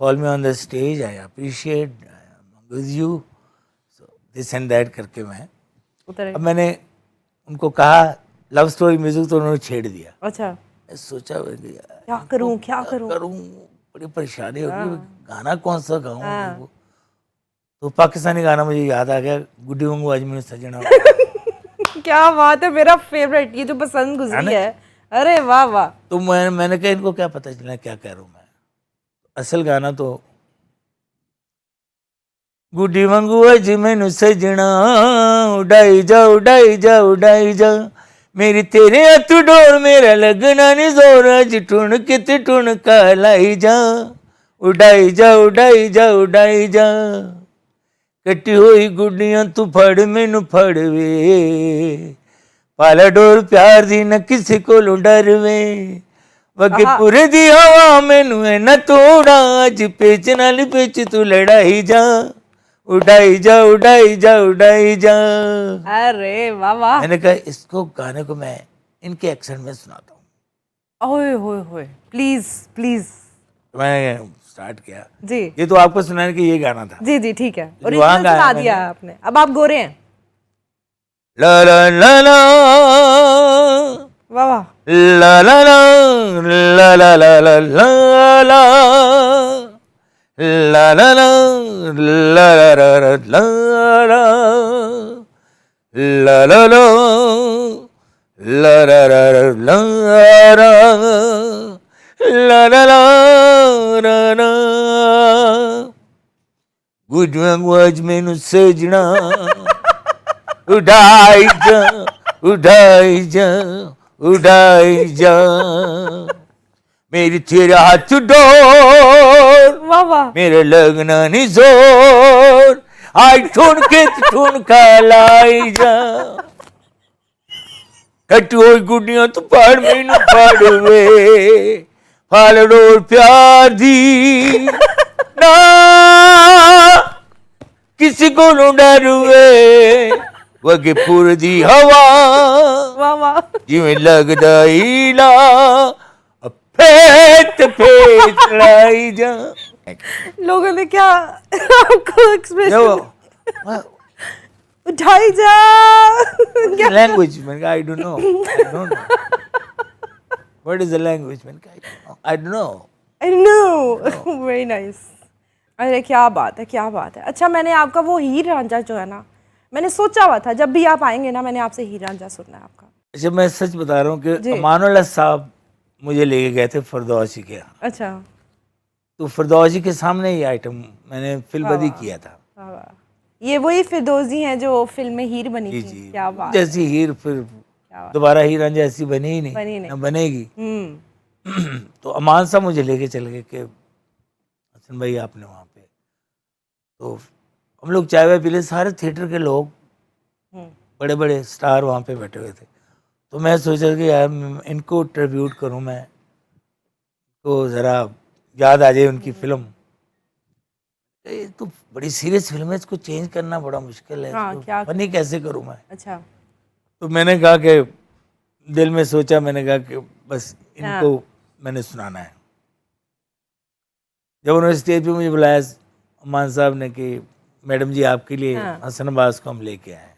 call me on the stage. I appreciate. I'm with you. So this and that करके मैं उतर। अब मैंने उनको कहा love story music, तो उन्होंने छेड़ दिया। अच्छा। मैं सोचा क्या करूं, क्या करूं? बड़ी परेशानी होगी, गाना कौन सा गाऊं हाँ। वो। तो पाकिस्तानी गाना मुझे याद आ गया, गुड्डी वांगू आज मैंने सजना। क्या बात है, मेरा फेवरेट, ये जो पसंद गुजरी है। अरे वाह वाह। तो मैंने कहा इनको क्या पता चला क्या कह रहा हूँ मैं। असल गाना तो गुड्डी वांगू अज मैनू सजना, उड़ाई जा उड़ाई जा उड़ाई जा, मेरी तेरे हथ डोर मेरा लगना नी जोर, अज ठुणक ते ठुणका लाई जा, उड़ाई जा उड़ाई जा उड़ाई जा, कटी हुई गुड्डियां तू फड़ मैनू फड़ वे, पाला डोर प्यार दी न किसी को डर वे, वगे पूरे दी हवा मैनू है न तोड़ा, अज पेच नाल पेच तू लड़ाई जा, उड़ाई जा उड़ाई जा उड़ाई जा। अरे वाह वाह। मैंने कहा इसको गाने को मैं इनके एक्सेंट में सुनाता हूँ। ओए होए होए, प्लीज प्लीज। तो मैंने स्टार्ट किया। जी ये तो आपको सुनाने के ये गाना था। जी जी ठीक है, वहाँ ओरिजिनल गाया सुना मैंने। दिया आपने, अब आप गोरे हैं। ला ला ला ला वाह वाह। ला ला ला ला ला ला ला ला ला ला ला ला ला ला ला La la la la la la la la la गुड वांगू मैनू सजना, उड़ाई जा उड़ाई जा उड़ाई जा, मेरी तेरे हाथ डोर वाह वाह। मेरे लगना नी जोर, आई ठुन के ठुन का लाई जा, कटी हुई गुड्डियां तू फाड़ मैनू फाड़ वे, फाल डोर प्यार दी ना किसी को डर वे, वगे पुर दी हवा वाह वाह। जिवें लगदा हीला, फेत फेत लाई जा। लोगों ने क्या आपको एक्सप्रेशन उठाई जा। क्या लैंग्वेज मैंने कहा I don't know, I don't know what is the language, मैंने कहा I don't know. I know, very nice. अरे क्या बात है, क्या बात है। अच्छा, मैंने आपका वो हीर रांझा जो है ना, मैंने सोचा हुआ था जब भी आप आएंगे ना, मैंने आपसे हीर रांझा सुनना है आपका। अच्छा, मैं सच बता रहा हूँ कि जी। अमानुल्लाह साहब मुझे लेके गए थे फरदौसी के यहाँ। अच्छा। तो फरदौसी के सामने ये आइटम मैंने फिल्म बदी किया था। वाह वाह। ये वही फिरदौसी हैं जो फिल्म में हीर बनी जी थी। जी, क्या बात। जैसी हीर फिर बात। दोबारा हीर रांझा ऐसी बनी ही नहीं, बनी नहीं। न बनेगी। तो अमान साहब मुझे लेके चले गए कि हसन भाई आपने वहाँ पे, तो हम लोग चाय वाय पी ले, सारे थिएटर के लोग बड़े बड़े स्टार वहाँ पे बैठे हुए थे। तो मैं सोचा कि यार इनको ट्रिब्यूट करूँ मैं, तो ज़रा याद आ जाए उनकी फिल्म। ये तो बड़ी सीरियस फिल्म है, इसको चेंज करना बड़ा मुश्किल है, हाँ, क्या फनी कैसे करूँ मैं। अच्छा। तो मैंने कहा कि दिल में सोचा, मैंने कहा कि बस इनको मैंने सुनाना है। जब उन्होंने स्टेज पे मुझे बुलाया अमान साहब ने कि मैडम जी आपके लिए हसन अब्बास को हम लेके आए,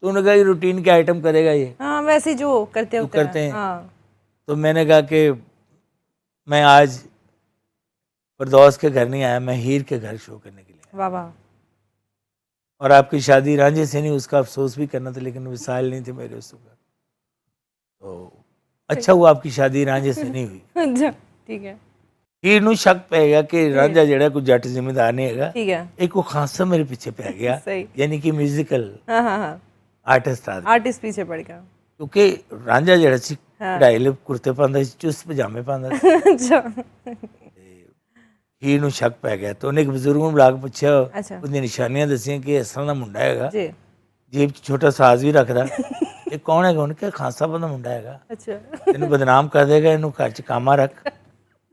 तो उन्होंने कहा ये रूटीन के आइटम करेगा ये। हाँ, वैसे जो करते होते करते हैं। हाँ। तो मैंने कहा कि मैं आज फरदौस के घर नहीं आया, मैं हीर के घर शो करने के लिए आया। वाह वाह। और आपकी शादी रांझे से नहीं, उसका अफसोस भी करना था, लेकिन वसाइल नहीं थे मेरे उस वक्त। तो अच्छा हुआ आपकी शादी रांझे से नहीं हुई। अच्छा ठीक है हीर ਨੂੰ ਸ਼ੱਕ ਪੈ ਗਿਆ ਕਿ ਰਾਂਝਾ ਜਿਹੜਾ ਕੋਈ ਜੱਟ ਜ਼ਿਮੀਂਦਾਰ ਨਹੀਂ ਹੈਗਾ, ठीक है ਇੱਕ ਉਹ ਖਾਸਾ ਮੇਰੇ ਪਿੱਛੇ ਪੈ ਗਿਆ, सही। ਯਾਨੀ ਕਿ ਮਿਊਜ਼ੀਕਲ हाँ हाँ हाँ ਆਰਟਿਸਟ ਆਦਮੀ। आर्टिस्ट पीछे पड़ गया। ਕਿਉਂਕਿ ਰਾਂਝਾ ਜਿਹੜਾ ਸੀ ਹਾਂ। ਕਢਾਈ ਵਾਲੇ ਕੁੜਤੇ ਪਾਉਂਦਾ ਸੀ, ਚੁਸਤ ਪਜਾਮੇ ਪਾਉਂਦਾ ਸੀ। अच्छा ਹੀਰ ਨੂੰ ਸ਼ੱਕ ਪੈ ਗਿਆ ਤਾਂ ਉਹਨੇ ਇੱਕ ਬਜ਼ੁਰਗ ਨੂੰ ਬੁਲਾ ਕੇ ਪੁੱਛਿਆ, ਅੱਛਾ। ਉਹਦੀਆਂ ਨਿਸ਼ਾਨੀਆਂ ਦੱਸੀਆਂ ਕਿ ਇਸ ਤਰ੍ਹਾਂ ਦਾ ਮੁੰਡਾ ਹੈਗਾ, जी ਜੇਬ 'ਚ ਛੋਟਾ ਸਾਜ਼ ਵੀ ਰੱਖਦਾ, ਇਹ ਕੌਣ ਹੈਗਾ? ਉਹਨੇ ਕਿਹਾ ਖਾਨ ਸਾਹਿਬ ਦਾ ਮੁੰਡਾ ਹੈਗਾ, अच्छा ਇਹਨੂੰ ਬਦਨਾਮ ਕਰ ਦੇਗਾ, ਇਹਨੂੰ ਘਰ 'ਚ ਕਾਮਾ ਰੱਖ,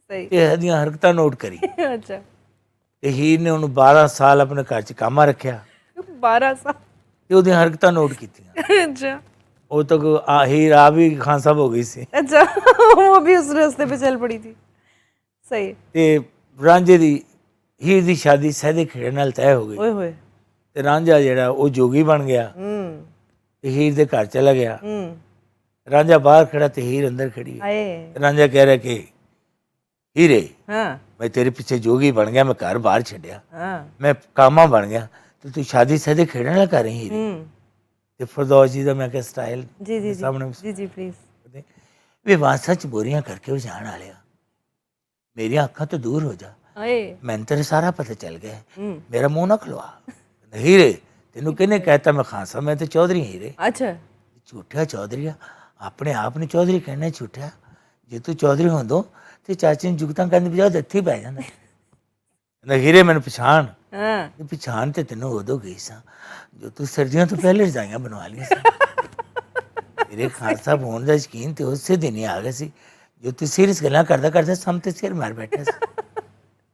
सही ਤੇ ਇਹਦੀਆਂ ਹਰਕਤਾਂ ਨੋਟ ਕਰੀ। अच्छा ਤੇ ਹੀਰ ਨੇ ਉਹਨੂੰ 12 ਸਾਲ ਆਪਣੇ ਘਰ 'ਚ ਕਾਮਾ ਰੱਖਿਆ 12 साल ਤੇ ਉਹਦੀਆਂ ਹਰਕਤਾਂ ਨੋਟ ਕੀਤੀਆਂ। अच्छा ਉਹ ਤੱਕ ਹੀਰ ਆ ਵੀ ਖਾਨ ਸਾਹਿਬ ਹੋ ਗਈ ਸੀ। अच्छा वो भी उस रास्ते पे चल पड़ी थी। सही। ਤੇ ਰਾਂਝੇ ਦੀ ਹੀਰ ਦੀ ਸ਼ਾਦੀ ਸਹਿਦੇ ਖੇੜੇ ਨਾਲ ਤੈਅ ਹੋ ਗਈ ओए होए ਤੇ ਰਾਂਝਾ ਜਿਹੜਾ ਉਹ ਜੋਗੀ ਬਣ ਗਿਆ ਤੇ ਹੀਰ ਦੇ ਘਰ ਚਲਾ ਗਿਆ। ਰਾਂਝਾ ਬਾਹਰ ਖੜਾ ਤੇ ਹੀਰ ਅੰਦਰ ਖੜੀ ਹੈ। आए ਰਾਂਝਾ ਕਹਿ ਰਿਹਾ ਕਿ ਹੀਰੇ, हाँ ਮੈਂ ਤੇਰੇ ਪਿੱਛੇ ਜੋਗੀ ਬਣ ਗਿਆ, ਮੈਂ ਘਰ ਬਾਹਰ ਛੱਡਿਆ, हाँ ਮੈਂ ਕਾਮਾ ਬਣ ਗਿਆ ਤੇ ਤੂੰ ਸ਼ਾਦੀ ਸਹਿਦੇ ਖੇੜੇ ਨਾਲ ਕਰ ਰਹੀ ਹੀਰੇ। ਤੇ ਫਰਦੌਸ ਜੀ ਦਾ ਮੈਂ ਕਿਹਾ ਸਟਾਈਲ जी जी ਸਾਹਮਣੇ जी जी प्लीज। ਵੇ ਵਾਸਾਂ ਚ ਬੋਰੀਆਂ ਕਰਕੇ ਵਜਾਣ ਵਾਲਿਆ, ਮੇਰੀਆਂ ਅੱਖਾਂ ਤੋਂ ਦੂਰ ਹੋ ਜਾ, आए ਮੈਨੂੰ ਤੇਰੇ ਸਾਰਾ ਪਤਾ ਚੱਲ ਗਿਆ, ਮੇਰਾ ਮੂੰਹ ਨਾ ਖਲਵਾ। ਹੀਰੇ, ਤੈਨੂੰ ਕਿਹਨੇ ਕਹਿਤਾ ਮੈਂ ਖਾਨ ਸਾਹਿਬ? ਮੈਂ ਤੇ ਚੌਧਰੀ ਹੀਰੇ। अच्छा ਝੂਠਿਆ ਚੌਧਰੀਆ, ਆਪਣੇ ਆਪ ਨੂੰ ਚੌਧਰੀ ਕਹਿਣਾ ਝੂਠਿਆ। ਜੇ ਤੂੰ ਚੌਧਰੀ ਹੁੰਦੋ ਤੇ ਚਾਚੇ ਨੂੰ ਜੁਗਤਾਂ ਕਰਨ ਦੀ ਬਜਾਏ ਇੱਥੇ ਹੀ ਪੈ ਜਾਂਦਾ। ਕਹਿੰਦਾ ਹੀਰੇ ਮੈਨੂੰ ਪਛਾਣ। हाँ ਤੇ ਪਛਾਣ ਤੇ ਤੈਨੂੰ ਉਦੋਂ ਗਈ ਸਾਂ ਜੋ ਤੂੰ ਸਰਦੀਆਂ ਤੋਂ ਪਹਿਲੇ ਰਜਾਈਆਂ ਬਣਵਾ ਲਈਆਂ ਸੀ। ਤੇਰੇ ਖਾਨ ਸਾਹਿਬ ਹੋਣ ਦਾ ਯਕੀਨ ਤੇ ਉਸੇ ਦਿਨ ਹੀ ਆ ਗਿਆ ਸੀ ਜੋ ਤੂੰ ਸੀਰੀਅਸ ਗੱਲਾਂ ਕਰਦਾ ਕਰਦਾ ਸਾਹਮਣੇ ਸਿਰ ਮਾਰ ਬੈਠਾ ਸੀ।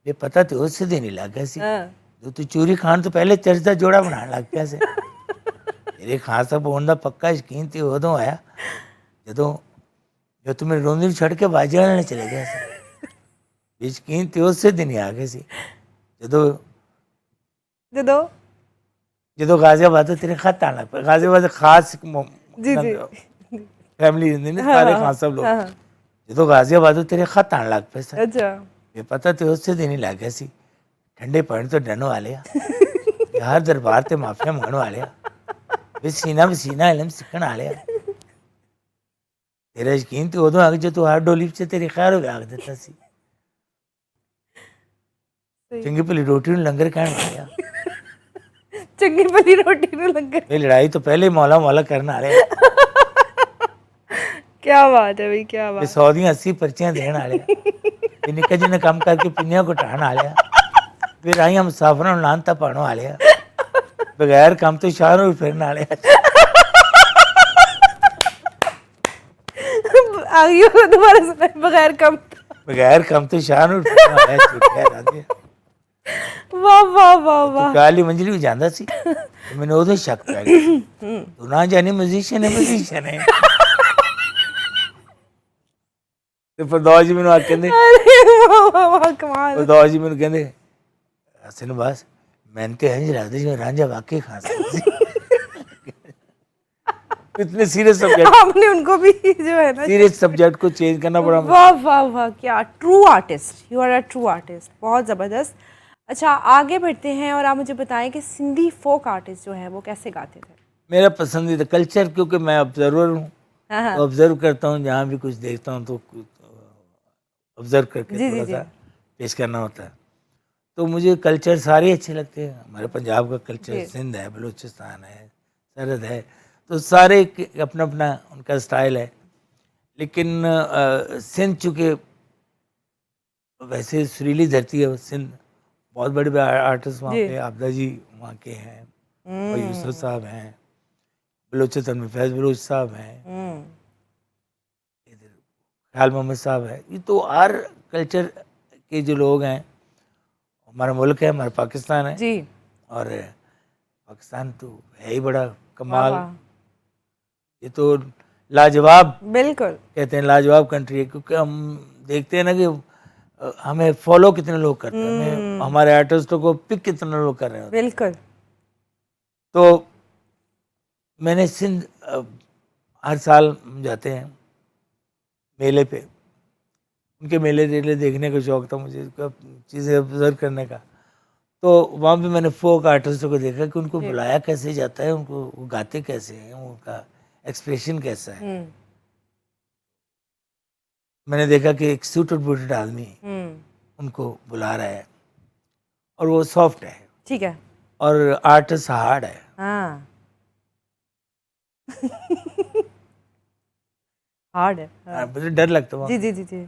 ਇਹ ਪਤਾ ਤੇ ਉਸੇ ਦਿਨ ਹੀ ਲੱਗ ਗਿਆ ਸੀ हाँ ਜੋ ਤੂੰ ਚੋਰੀ ਖਾਣ ਤੋਂ ਪਹਿਲੇ ਚਰਚ ਦਾ ਜੋੜਾ ਬਣਾਉਣ ਲੱਗ ਪਿਆ ਸੀ। ਤੇਰੇ ਖਾਨ ਸਾਹਿਬ ਹੋਣ ਦਾ ਪੱਕਾ ਯਕੀਨ ਤੇ ਉਦੋਂ ਆਇਆ ਜਦੋਂ ਤੂੰ ਮੇਰੇ ਰੋਂਦੀ ਨੂੰ ਛੱਡ ਕੇ ਬਾਜੀਆਂ ਨਾਲ ਚਲੇ ਗਿਆ ਸੀ। ਯਕੀਨ ਤੇ ਉਸੇ ਦਿਨ ਹੀ ਆ ਗਿਆ ਸੀ ਜਦੋਂ ਜਦੋਂ ਗਾਜ਼ੀਆਬਾਦ ਤੋਂ ਤੇਰੇ ਖਤ ਆਉਣ ਲੱਗ ਪਿਆ। ਗਾਜ਼ੀਆਬਾਦ ਖਾਸ जी जी ਫੈਮਿਲੀ ਹੁੰਦੀ ਨੇ ਸਾਰੇ ਖਾਨ ਸਾਹਿਬ ਲੋਕ। हाँ ਜਦੋਂ ਗਾਜ਼ੀਆਬਾਦ ਤੋਂ ਤੇਰੇ ਖਤ ਆਉਣ ਲੱਗ ਪਏ ਸਨ, अच्छा ਇਹ ਪਤਾ ਤੇ ਉਸੇ ਦਿਨ ਹੀ ਲੱਗ ਗਿਆ ਸੀ ਠੰਡੇ ਪਾਣੀ ਤੋਂ ਡਰਨ ਵਾਲਿਆ, ਯਾਰ ਦਰਬਾਰ ਤੇ ਮਾਫੀਆ ਮੰਗਣ ਵਾਲਿਆ, ਵੀ ਸੀਨਾ ਵਸੀਨਾ ਇਲਮ ਸਿੱਖਣ ਵਾਲਿਆ। ਤੇਰਾ ਯਕੀਨ ਤੇ ਉਦੋਂ ਆ ਗਿਆ ਜਦੋਂ ਹਰ ਡੋਲੀ 'ਚ ਤੇਰੀ ਖੈਰ ਹੋ ਗਿਆ ਦਿੱਤਾ ਸੀ। ਚੰਗੀ ਭਲੀ ਰੋਟੀ ਨੂੰ ਲੰਗਰ ਕਹਿਣ ਵਾਲਿਆ, चंगी भली रोटी में लंगर। ਇਹ ਲੜਾਈ ਤੋਂ ਪਹਿਲੇ ਮੌਲਾ ਮੌਲਾ ਕਰਨ ਵਾਲੇ, क्या बात है भाई क्या ਇਹ बात। 100 ਦੀਆਂ 80 ਪਰਚੀਆਂ ਦੇਣ ਵਾਲੇ, ਇਹ ਨਿੱਕੇ ਜਿਹੇ ਕੰਮ ਕਰਕੇ ਪਿੰਨੀਆਂ ਘਟਾਉਣ ਵਾਲਿਆ, ਫਿਰ ਆਈਆਂ ਮੁਸਾਫਰਾਂ ਨੂੰ ਲਾਂਤਾ ਪਾਉਣ ਵਾਲਿਆ, ਬਗੈਰ ਕੰਮ ਤੋਂ ਸ਼ਾਹਰੋਂ ਵੀ ਫਿਰਨ ਵਾਲਿਆ। आगे वो दोबारा सुना बगैर कम। ਬਗੈਰ ਕੰਮ ਤੋਂ ਸ਼ਾਹਰੋਂ ਵੀ ਫਿਰਨ ਵਾਲਿਆ। ਝੂਠਿਆ ਰਾਂਝੇ, वाह वाह वाह वाह। ਕਾਲੀ ਮੰਜਲੀ ਵੀ ਜਾਂਦਾ ਸੀ ਤੇ ਮੈਨੂੰ ਉਦੋਂ ਸ਼ੱਕ ਪੈ ਗਿਆ ਤੂੰ ਨਾ ਜਾਣੀ ਮਿਊਜ਼ੀਸ਼ੀਅਨ ਹੈ, ਮਿਊਜ਼ੀਸ਼ੀਅਨ ਹੈ। ਤੇ ਫਰਦੌਸ ਜੀ ਮੈਨੂੰ ਆ ਕਹਿੰਦੇ, अरे वाह वाह वाह कमाल। ਫਰਦੌਸ ਜੀ ਮੈਨੂੰ ਕਹਿੰਦੇ ਹਸਨ ਬਾਸ ਮੈਨੂੰ ਤੇ ਇੰਝ ਲੱਗਦਾ ਜਿਵੇਂ ਰਾਂਝਾ ਵਾਕਈ ਖਾਨ ਸਾਹਿਬ ਸੀ। इतने सीरियस सब्जेक्ट, आपने उनको भी जो है ना। सीरियस सब्जेक्ट को चेंज करना पड़ा। वाह वाह वाह क्या true artist, you are a true artist, बहुत ज़बरदस्त। अच्छा आगे बढ़ते हैं और आप मुझे बताएं कि सिंधी फोक आर्टिस्ट जो है वो कैसे गाते थे? मेरा पसंदीदा कल्चर, क्योंकि मैं ऑब्जर्वर हूँ, हाँ हाँ तो ऑब्जर्व करता हूँ, जहाँ भी कुछ देखता हूँ तो ऑब्जर्व करके जी, थोड़ा जी, सा पेश करना होता है। तो मुझे कल्चर सारे अच्छे लगते हैं। हमारे पंजाब का कल्चर, सिंध है, बलूचिस्तान है, सरहद है, तो सारे अपना अपना उनका स्टाइल है। लेकिन सिंध चूँकि वैसे सुरीली धरती है, सिंध बहुत बड़े बड़े आर्टिस्ट वहाँ पे, आबदा जी वहाँ के हैं, और यूसुफ साहब हैं, बलूचिस्तान में फैज़ बलूच साहब हैं, इधर ख्याल मोहम्मद साहब है। ये तो हर कल्चर के जो लोग हैं, हमारा मुल्क है, हमारा पाकिस्तान है, जी और पाकिस्तान तो है ही बड़ा कमाल। वाह, ये तो लाजवाब बिल्कुल कहते हैं, लाजवाब कंट्री है, क्योंकि हम देखते हैं ना कि हमें फॉलो कितने लोग करते हैं, हमें हमारे आर्टिस्टों को पिक कितने लोग कर रहे हैं। बिल्कुल। तो मैंने सिंध हर साल हम जाते हैं मेले पे, उनके मेले टेले देखने का शौक था मुझे, चीज़ें ऑब्जर्व करने का। तो वहाँ पे मैंने फोक आर्टिस्टों को देखा कि उनको बुलाया कैसे जाता है, उनको वो गाते कैसे हैं, उनका एक्सप्रेशन कैसा है। मैंने देखा कि एक सूटेड बूटेड आदमी उनको बुला रहा है और वो सॉफ्ट है, ठीक है, और आर्टिस्ट हार्ड है। हाँ हार्ड है, हाँ। मुझे डर लगता है जी जी जी जी।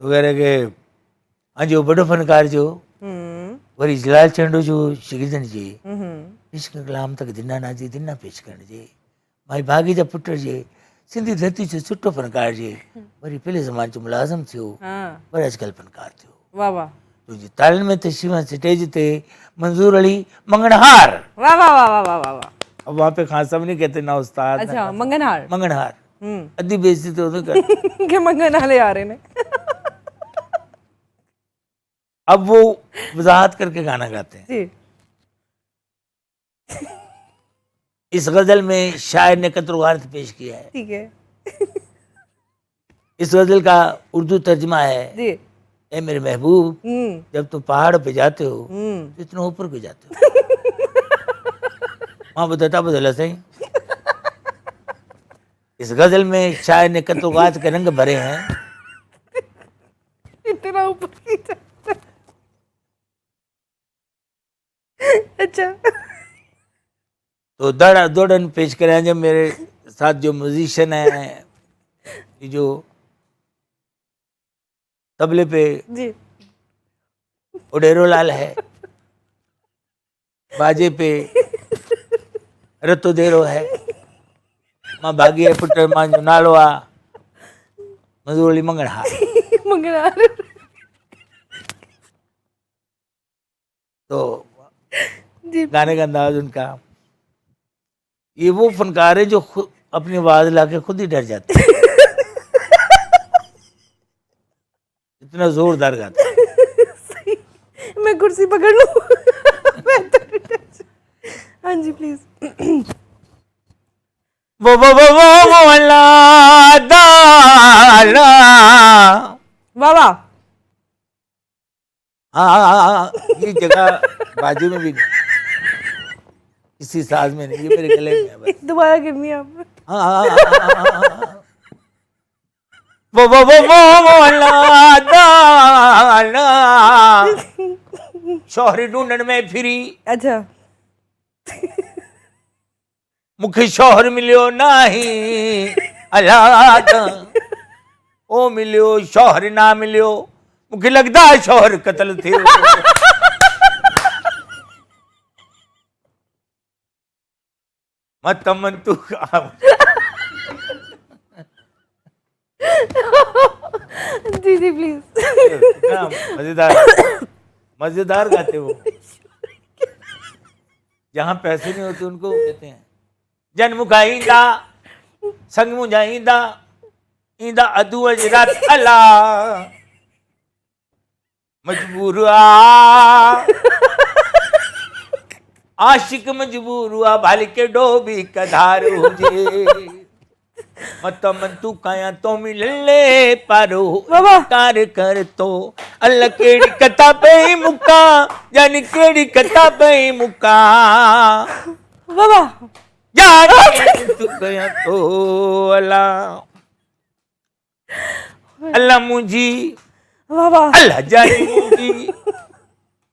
तो कह रहे कि हाँ जो बड़ो फनकार जो वरी जलाल चंडो जो शिगिरदन जी इश्क कलाम तक दिना ना जी दिना पेश करण जे माई भागी जा पुत्र जे सिंधी धरती जो सुठो फनकार जे वरी पहले ज़माने जो मुलाज़िम थियो पर अॼुकल्ह फनकार थियो। वाह वाह तुंहिंजी तालियुनि में तशरीफ़ स्टेज ते मंजूर अली मंगनहार। वाह वाह वाह वाह वाह वाह वाह। अब वहाँ पे खान साहब नहीं कहते ना उस्ताद ना अच्छा, मंगनहार मंगनहार। अद्धी बेइज्जती तो उन्हें कर के मंगनहाले आ रहे ने। अब वो वजाहत करके गाना गाते हैं। जी। इस गजल में शायर ने कतरुगार्थ पेश किया है। ठीक है। इस गजल का उर्दू तर्जमा है, जी। ए मेरे महबूब जब तुम पहाड़ पे जाते हो तो इतना ऊपर क्यों जाते हो? वहाँ बताता बदला सही। इस गजल में शायर ने कतरुगार्थ के रंग भरे हैं। इतना ऊपर की जाता। अच्छा। तो दौड़न पेश करें जब मेरे साथ जो म्यूजिशियन है, ये जो तबले पे जी उडेरो लाल है, बाजे पे रतो देरो है, मां भागी है पुट मां जो नालो आ मंजूर अली मंगनहार। मंगनहार। तो जी। गाने का अंदाज उनका, ये वो फनकार है जो खुद अपनी आवाज लाके खुद ही डर जाते हैं, इतना जोरदार गाते हैं। सही। मैं कुर्सी पकड़ लूं। हाँ जी प्लीज। वो अल्लाह दाला। वाह वाह। हाँ ये जगह बाजू में भी किसी साज में नहीं, ये मेरे गले में है बस। दोबारा गिरनी है आप। वो अल्लाह दाला शोहरी ढूंढण में फिरी। अच्छा। मुखे शोहर मिलियो नाही अलाद, ओ मिलियो शोहर ना मिलियो, मुखे लगदा शोहर कत्ल थियो। मत मन तू जी जी प्लीज। मजेदार मजेदार गाते वो। जहाँ पैसे नहीं होते उनको कहते हैं जन्म का ईंदा संग मुझा ईंदा ईंदा अदू अजरात अला मजबूर आ आशिक मजबूर हुआ भाल के डोबी कधार हुजे मत मन तू काया तो मिले पारो कार कर तो अल्लाह केड़ी कथा पे मुका जानी केड़ी कथा पे मुका बाबा जानी तू काया तो अल्लाह अल्लाह मुझी बाबा अल्लाह जानी मुझी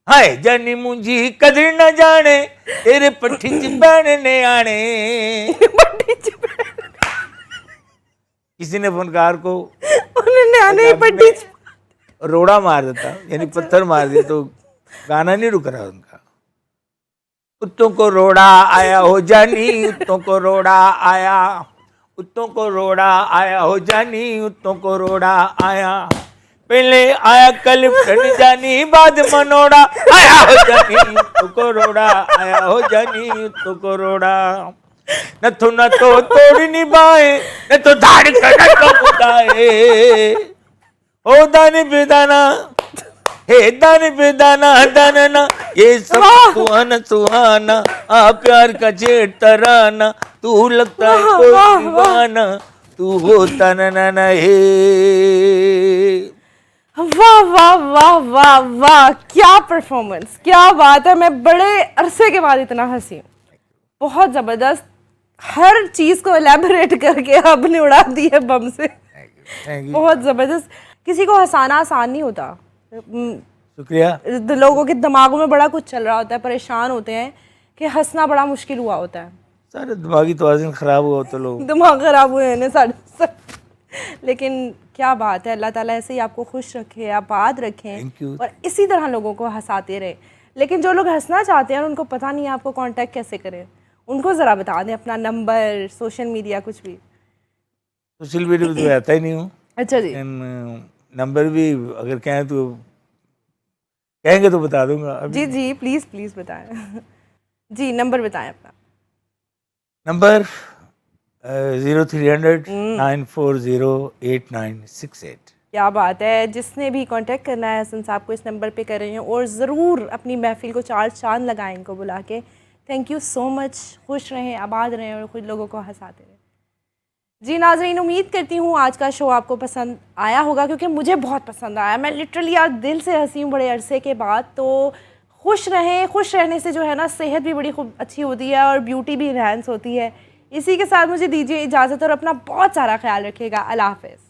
हाय जानी मुझी कदर न जाने तेरे पट्टी च बैठने आने। किसी ने फनकार को उन्होंने आने पट्टी रोड़ा मार देता, यानी पत्थर मार दिया तो गाना नहीं रुक रहा उनका। उत्तों को रोड़ा आया हो जानी उत्तों को रोड़ा आया उत्तों को रोड़ा आया हो जानी उत्तों को रोड़ा आया पहले आया कल फन जानी बाद मनोड़ा आया हो जानी उत्तों को रोड़ा आया हो जानी उत्तों को रोड़ा न तो तोड़ निभाए न तो धाड़ कर बुदाए ओ दाने बेदाना हे दाने बेदाना दाना ये सब सुहाना सुहाना आ प्यार का जेठ तराना तू लगता है कोई दीवाना तू होता ना हे। वाह वाह वाह वाह वाह, क्या परफॉर्मेंस, क्या बात है। मैं बड़े अरसे के बाद इतना हंसी हूँ, बहुत ज़बरदस्त। हर चीज़ को एलैबोरेट करके आपने उड़ा दी है बम से। Thank you. बहुत ज़बरदस्त। किसी को हंसाना आसान नहीं होता। शुक्रिया। लोगों के दिमागों में बड़ा कुछ चल रहा होता है, परेशान होते हैं कि हंसना बड़ा मुश्किल हुआ होता है। सारे दिमागी तवाज़ुन खराब हुआ तो लोग दिमाग खराब हुए हैं सारे सब। लेकिन क्या बात है, अल्लाह ताला ऐसे ही आपको खुश रखे, आबाद रखें Thank you. और इसी तरह लोगों को हंसाते रहे। लेकिन जो लोग हंसना चाहते हैं उनको पता नहीं है आपको कांटेक्ट कैसे करें, उनको ज़रा बता दें अपना नंबर, सोशल मीडिया, कुछ भी। सोशल मीडिया पे तो आता ही नहीं हूँ। अच्छा जी। नंबर भी अगर कहेंगे तो बता दूंगा अभी। जी जी, प्लीज़ प्लीज़ बताएं। जी, नंबर बताएं अपना। नंबर 0300-940-8968। क्या बात है। जिसने भी कांटेक्ट करना है हसन साहब को इस नंबर पे कर रहे हैं, और ज़रूर अपनी महफिल को चार चांद लगाएं इनको बुला के। Thank you so much. खुश रहें, आबाद रहें और खुद लोगों को हंसाते रहें। जी नाज़रीन, उम्मीद करती हूँ आज का शो आपको पसंद आया होगा, क्योंकि मुझे बहुत पसंद आया। मैं लिटरली आज दिल से हंसी हूँ बड़े अरसे के बाद। तो खुश रहें, खुश रहने से जो है ना सेहत भी बड़ी खूब अच्छी होती है और ब्यूटी भी इन्हांस होती है। इसी के साथ मुझे दीजिए इजाज़त और अपना बहुत सारा ख्याल रखिएगा। अल्लाह हाफ़िज़।